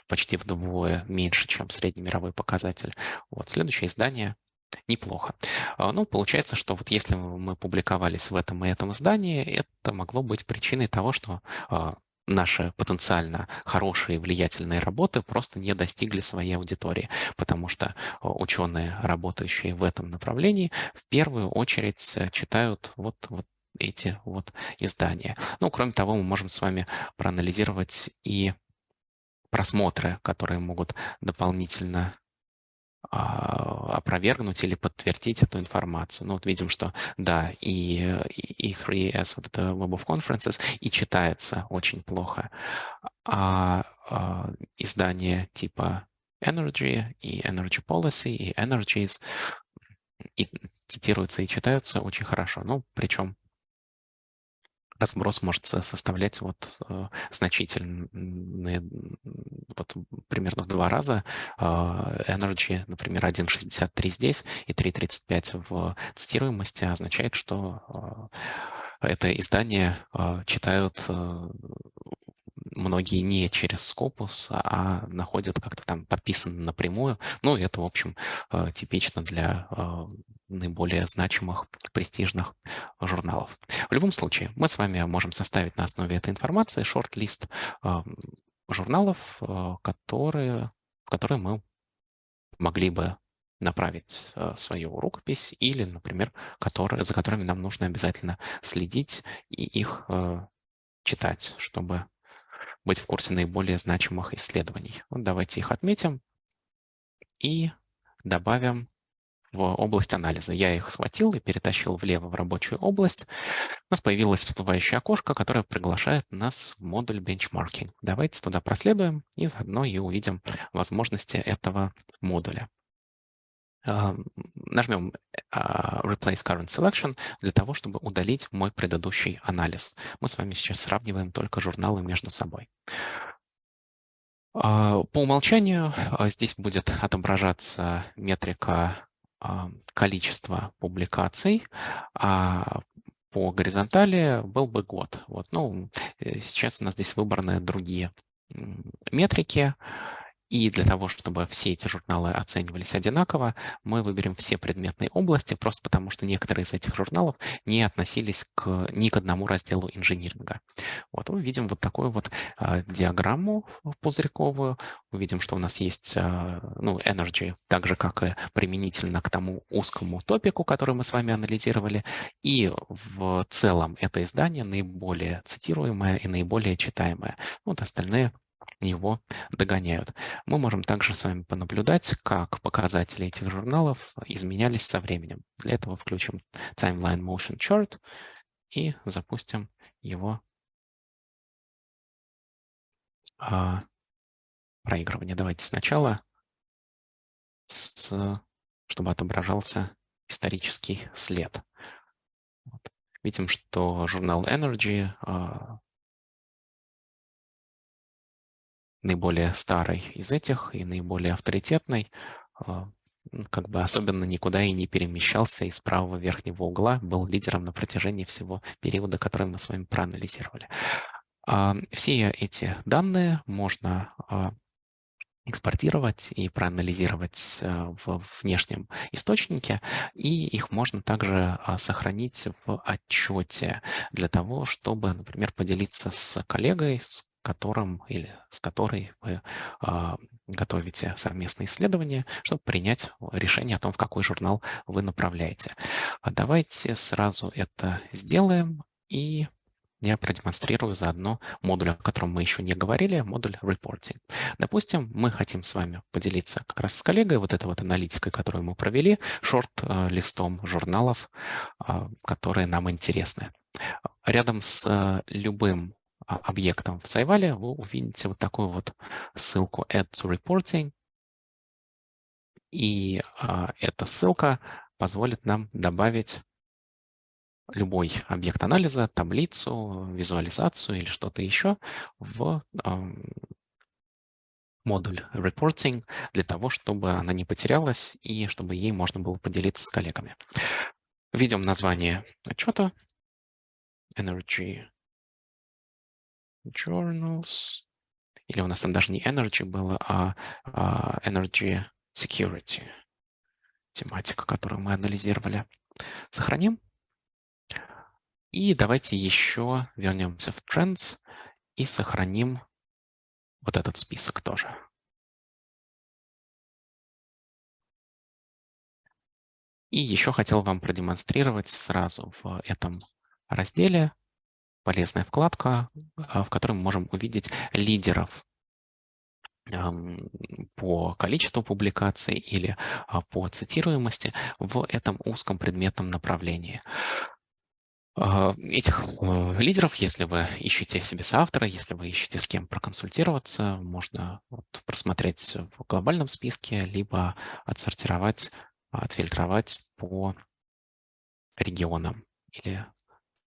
Speaker 1: почти вдвое меньше, чем среднемировой показатель. Следующее издание неплохо. Получается, что вот если мы публиковались в этом и этом издании, это могло быть причиной того, что наши потенциально хорошие влиятельные работы просто не достигли своей аудитории, потому что ученые, работающие в этом направлении, в первую очередь читают вот эти вот издания. Кроме того, мы можем с вами проанализировать и просмотры, которые могут дополнительно опровергнуть или подтвердить эту информацию. Видим, что да, и E3S, вот это Web of Conferences, и читается очень плохо. Издания типа Energy и Energy Policy и Energies и цитируются и читаются очень хорошо. Причем разброс может составлять значительные, примерно в 2 раза. Energy, например, 1,63 здесь и 3,35 в цитируемости означает, что это издание читают многие не через Scopus, а находят как-то там подписано напрямую. Это, в общем, типично для наиболее значимых, престижных журналов. В любом случае, мы с вами можем составить на основе этой информации шорт-лист журналов, в которые мы могли бы направить свою рукопись или, например, за которыми нам нужно обязательно следить и их читать, чтобы быть в курсе наиболее значимых исследований. Давайте их отметим и добавим в область анализа. Я их схватил и перетащил влево в рабочую область. У нас появилось всплывающее окошко, которое приглашает нас в модуль Benchmarking. Давайте туда проследуем и заодно и увидим возможности этого модуля. Нажмем Replace Current Selection для того, чтобы удалить мой предыдущий анализ. Мы с вами сейчас сравниваем только журналы между собой. По умолчанию здесь будет отображаться метрика количества публикаций, а по горизонтали был бы год. Вот, ну, сейчас у нас здесь выбраны другие метрики. И для того, чтобы все эти журналы оценивались одинаково, мы выберем все предметные области, просто потому что некоторые из этих журналов не относились ни к одному разделу инжиниринга. Вот мы видим вот такую вот диаграмму пузырьковую. Увидим, что у нас есть ну, energy, так же, как и применительно к тому узкому топику, который мы с вами анализировали. И в целом это издание наиболее цитируемое и наиболее читаемое. Вот остальные его догоняют. Мы можем также с вами понаблюдать, как показатели этих журналов изменялись со временем. Для этого включим Timeline Motion Chart и запустим его проигрывание. Давайте сначала, чтобы отображался исторический след. Вот. Видим, что журнал Energy наиболее старый из этих и наиболее авторитетный, как бы особенно никуда и не перемещался из правого верхнего угла, был лидером на протяжении всего периода, который мы с вами проанализировали. Все эти данные можно экспортировать и проанализировать в внешнем источнике, и их можно также сохранить в отчете для того, чтобы, например, поделиться с коллегой, с которым или с которой вы готовите совместные исследования, чтобы принять решение о том, в какой журнал вы направляете. Давайте сразу это сделаем, и я продемонстрирую заодно модуль, о котором мы еще не говорили, модуль Reporting. Допустим, мы хотим с вами поделиться как раз с коллегой вот этой вот аналитикой, которую мы провели, шорт-листом журналов, которые нам интересны. Рядом с любым объектом в Сайвале вы увидите вот такую вот ссылку Add to Reporting, и эта ссылка позволит нам добавить любой объект анализа, таблицу, визуализацию или что-то еще в модуль Reporting для того, чтобы она не потерялась и чтобы ей можно было поделиться с коллегами. Введем название отчета Energy Journals. Или у нас там даже не Energy было, а Energy Security. Тематика, которую мы анализировали. Сохраним. И давайте еще вернемся в Trends и сохраним вот этот список тоже. И еще хотел вам продемонстрировать сразу в этом разделе полезная вкладка, в которой мы можем увидеть лидеров по количеству публикаций или по цитируемости в этом узком предметном направлении. Этих лидеров, если вы ищете себе соавтора, если вы ищете с кем проконсультироваться, можно просмотреть в глобальном списке, либо отсортировать, отфильтровать по регионам или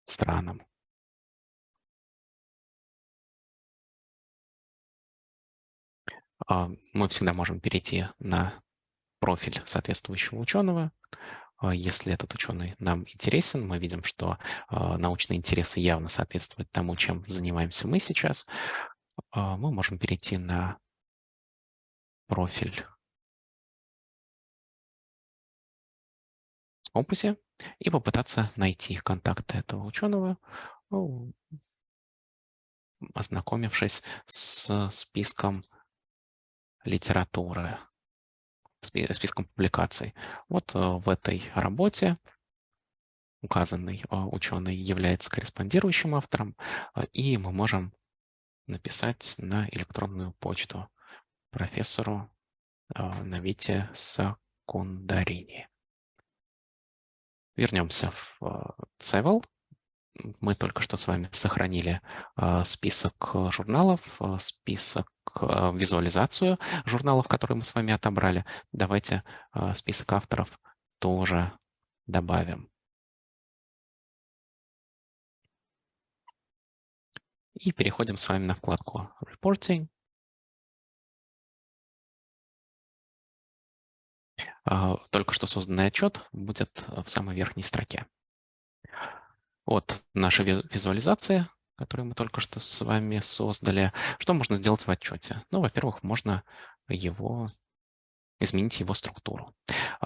Speaker 1: странам. Мы всегда можем перейти на профиль соответствующего ученого. Если этот ученый нам интересен, мы видим, что научные интересы явно соответствуют тому, чем занимаемся мы сейчас, мы можем перейти на профиль в Компасе и попытаться найти контакты этого ученого, ну, ознакомившись с списком литературы, списком публикаций. Вот в этой работе указанный ученый является корреспондирующим автором, и мы можем написать на электронную почту профессору Навите Сакундарини. Вернемся в Cevel. Мы только что с вами сохранили список журналов, список, визуализацию журналов, которые мы с вами отобрали. Давайте список авторов тоже добавим. И переходим с вами на вкладку Reporting. Только что созданный отчет будет в самой верхней строке. Вот наша визуализация, которую мы только что с вами создали. Что можно сделать в отчете? Ну, во-первых, можно изменить его структуру.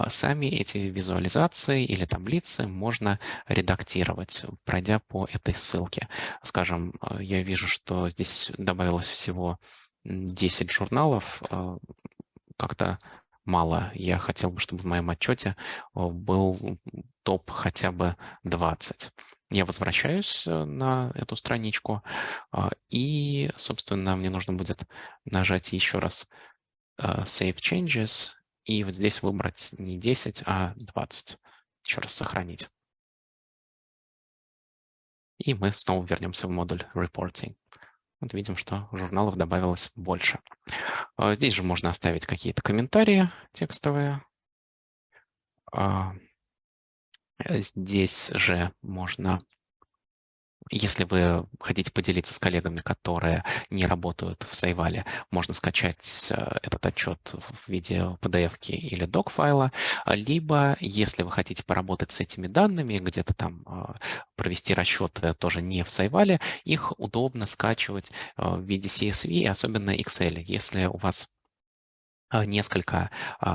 Speaker 1: Сами эти визуализации или таблицы можно редактировать, пройдя по этой ссылке. Скажем, я вижу, что здесь добавилось всего 10 журналов. Как-то мало. Я хотел бы, чтобы в моем отчете был топ хотя бы 20. Я возвращаюсь на эту страничку, и, собственно, мне нужно будет нажать еще раз Save Changes, и вот здесь выбрать не 10, а 20. Еще раз сохранить. И мы снова вернемся в модуль Reporting. Вот видим, что журналов добавилось больше. Здесь же можно оставить какие-то комментарии текстовые. Здесь же можно, если вы хотите поделиться с коллегами, которые не работают в Сайвале, можно скачать этот отчет в виде PDF-ки или док-файла, либо, если вы хотите поработать с этими данными, где-то там провести расчеты тоже не в Сайвале, их удобно скачивать в виде CSV, особенно Excel. Если у вас несколько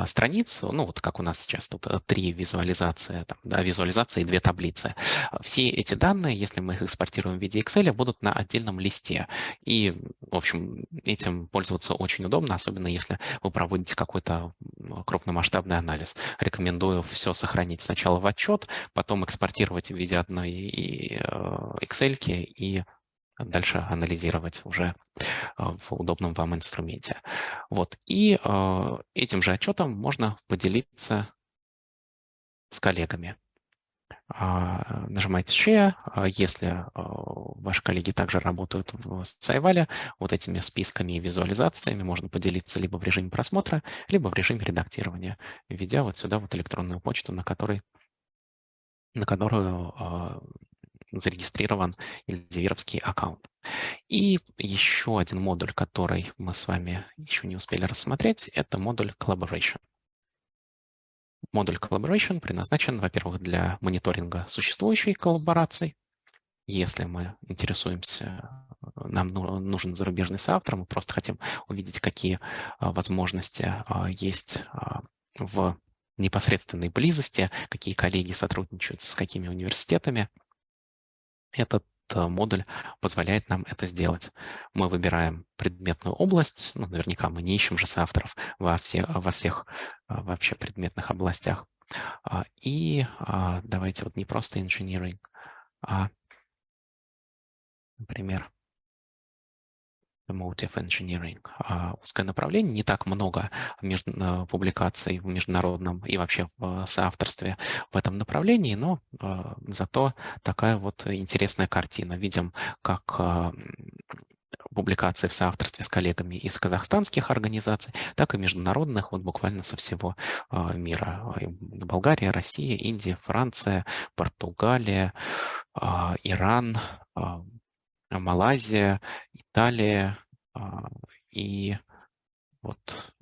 Speaker 1: страниц, ну вот как у нас сейчас тут 3 визуализации, там, да, визуализации и 2 таблицы. Все эти данные, если мы их экспортируем в виде Excel, будут на отдельном листе. И, в общем, этим пользоваться очень удобно, особенно если вы проводите какой-то крупномасштабный анализ. Рекомендую все сохранить сначала в отчет, потом экспортировать в виде одной Excel и дальше анализировать уже в удобном вам инструменте. Вот. И этим же отчетом можно поделиться с коллегами. Нажимаете Share. Если ваши коллеги также работают в Сайвале, вот этими списками и визуализациями можно поделиться либо в режиме просмотра, либо в режиме редактирования, введя вот сюда вот электронную почту, на которую зарегистрирован Эльзевировский аккаунт. И еще один модуль, который мы с вами еще не успели рассмотреть, это модуль Collaboration. Модуль Collaboration предназначен, во-первых, для мониторинга существующей коллабораций. Если мы интересуемся, нам нужен зарубежный соавтор, мы просто хотим увидеть, какие возможности есть в непосредственной близости, какие коллеги сотрудничают с какими университетами. Этот модуль позволяет нам это сделать. Мы выбираем предметную область, ну, наверняка мы не ищем же соавторов во всех вообще предметных областях. И давайте вот не просто engineering, а, например, Automotive Engineering. Узкое направление, не так много публикаций в международном и вообще в соавторстве в этом направлении, но зато такая вот интересная картина. Видим, как публикации в соавторстве с коллегами из казахстанских организаций, так и международных, вот буквально со всего мира. Болгария, Россия, Индия, Франция, Португалия, Иран, Малайзия, Италия и вот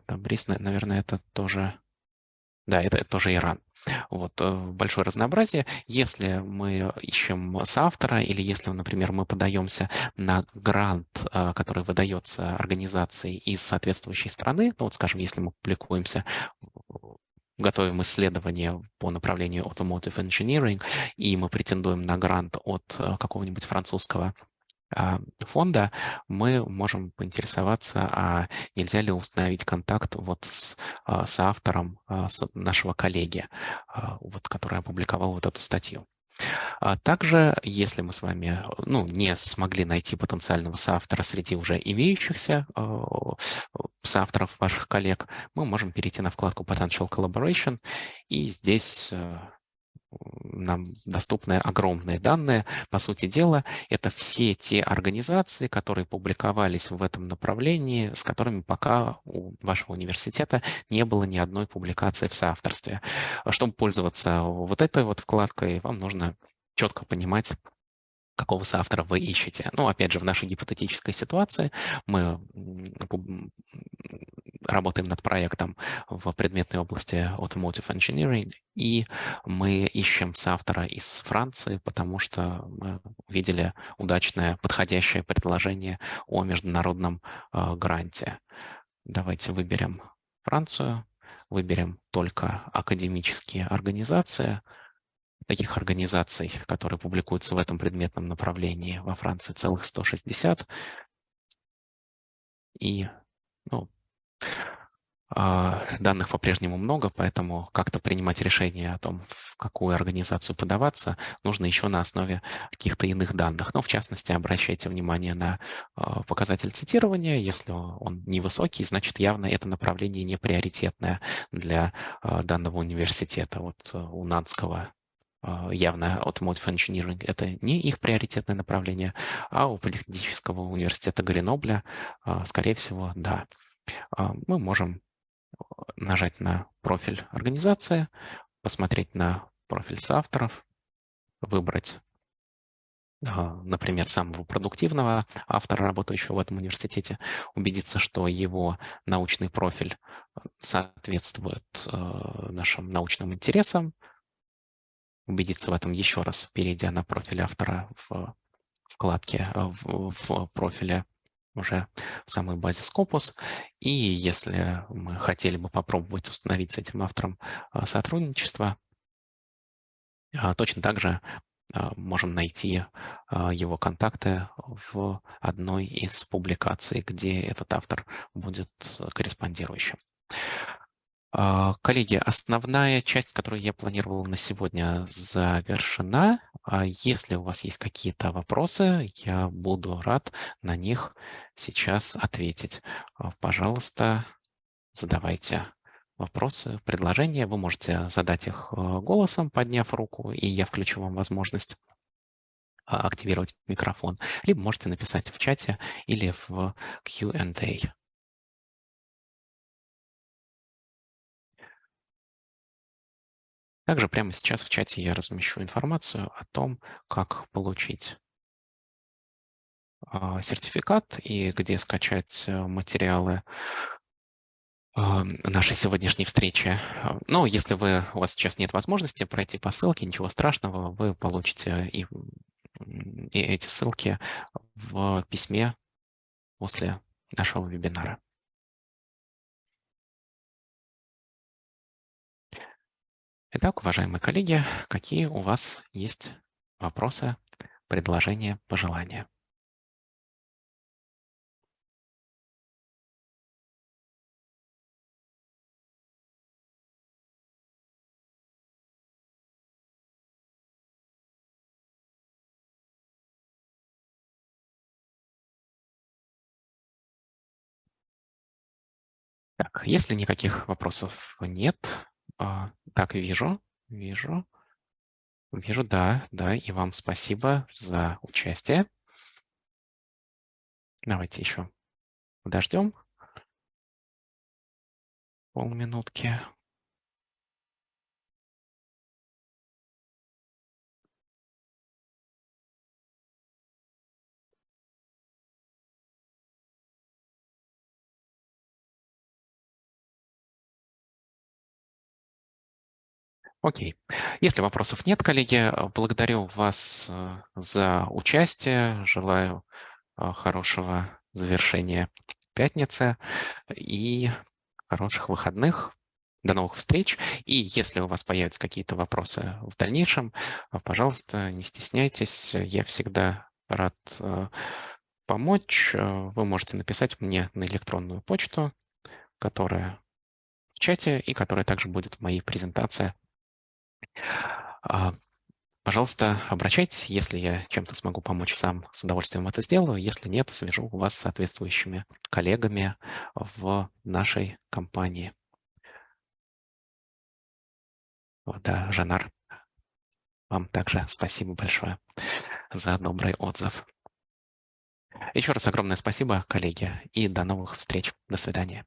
Speaker 1: Табрис, наверное, это тоже, да, это тоже Иран. Вот, большое разнообразие. Если мы ищем соавтора или если, например, мы подаемся на грант, который выдается организацией из соответствующей страны, ну вот, скажем, если мы публикуемся, готовим исследование по направлению Automotive Engineering, и мы претендуем на грант от какого-нибудь французского фонда, мы можем поинтересоваться, а нельзя ли установить контакт вот с автором нашего коллеги, вот, который опубликовал вот эту статью. Также, если мы с вами не смогли найти потенциального соавтора среди уже имеющихся соавторов ваших коллег, мы можем перейти на вкладку Potential Collaboration, и здесь нам доступны огромные данные. По сути дела, это все те организации, которые публиковались в этом направлении, с которыми пока у вашего университета не было ни одной публикации в соавторстве. Чтобы пользоваться вот этой вот вкладкой, вам нужно четко понимать, какого соавтора вы ищете. Ну, опять же, в нашей гипотетической ситуации мы работаем над проектом в предметной области Automotive Engineering, и мы ищем соавтора из Франции, потому что мы увидели удачное, подходящее предложение о международном гранте. Давайте выберем Францию, выберем только академические организации. Таких организаций, которые публикуются в этом предметном направлении, во Франции целых 160. И ну, данных по-прежнему много, поэтому как-то принимать решение о том, в какую организацию подаваться, нужно еще на основе каких-то иных данных. Но, в частности, обращайте внимание на показатель цитирования. Если он невысокий, значит, явно это направление не приоритетное для данного университета. Вот у Нанского явно Automotive Engineering — это не их приоритетное направление, а у Политехнического университета Гренобля, скорее всего, да. Мы можем нажать на профиль организации, посмотреть на профиль соавторов, выбрать, например, самого продуктивного автора, работающего в этом университете, убедиться, что его научный профиль соответствует нашим научным интересам, убедиться в этом еще раз, перейдя на профиль автора в вкладке, в профиле уже в самой базе Scopus. И если мы хотели бы попробовать установить с этим автором сотрудничество, точно так же можем найти его контакты в одной из публикаций, где этот автор будет корреспондирующим. Коллеги, основная часть, которую я планировал на сегодня, завершена. Если у вас есть какие-то вопросы, я буду рад на них сейчас ответить. Пожалуйста, задавайте вопросы, предложения. Вы можете задать их голосом, подняв руку, и я включу вам возможность активировать микрофон. Либо можете написать в чате или в Q&A. Также прямо сейчас в чате я размещу информацию о том, как получить сертификат и где скачать материалы нашей сегодняшней встречи. Но если у вас сейчас нет возможности пройти по ссылке, ничего страшного, вы получите и эти ссылки в письме после нашего вебинара. Итак, уважаемые коллеги, какие у вас есть вопросы, предложения, пожелания? Так, если никаких вопросов нет, так, вижу, да, и вам спасибо за участие. Давайте еще подождем полминутки. Окей. Если вопросов нет, коллеги, благодарю вас за участие. Желаю хорошего завершения пятницы и хороших выходных. До новых встреч. И если у вас появятся какие-то вопросы в дальнейшем, пожалуйста, не стесняйтесь. Я всегда рад помочь. Вы можете написать мне на электронную почту, которая в чате и которая также будет в моей презентации. Пожалуйста, обращайтесь, если я чем-то смогу помочь сам, с удовольствием это сделаю. Если нет, свяжу вас с соответствующими коллегами в нашей компании. Вот, да, Жанар, вам также спасибо большое за добрый отзыв. Еще раз огромное спасибо, коллеги, и до новых встреч. До свидания.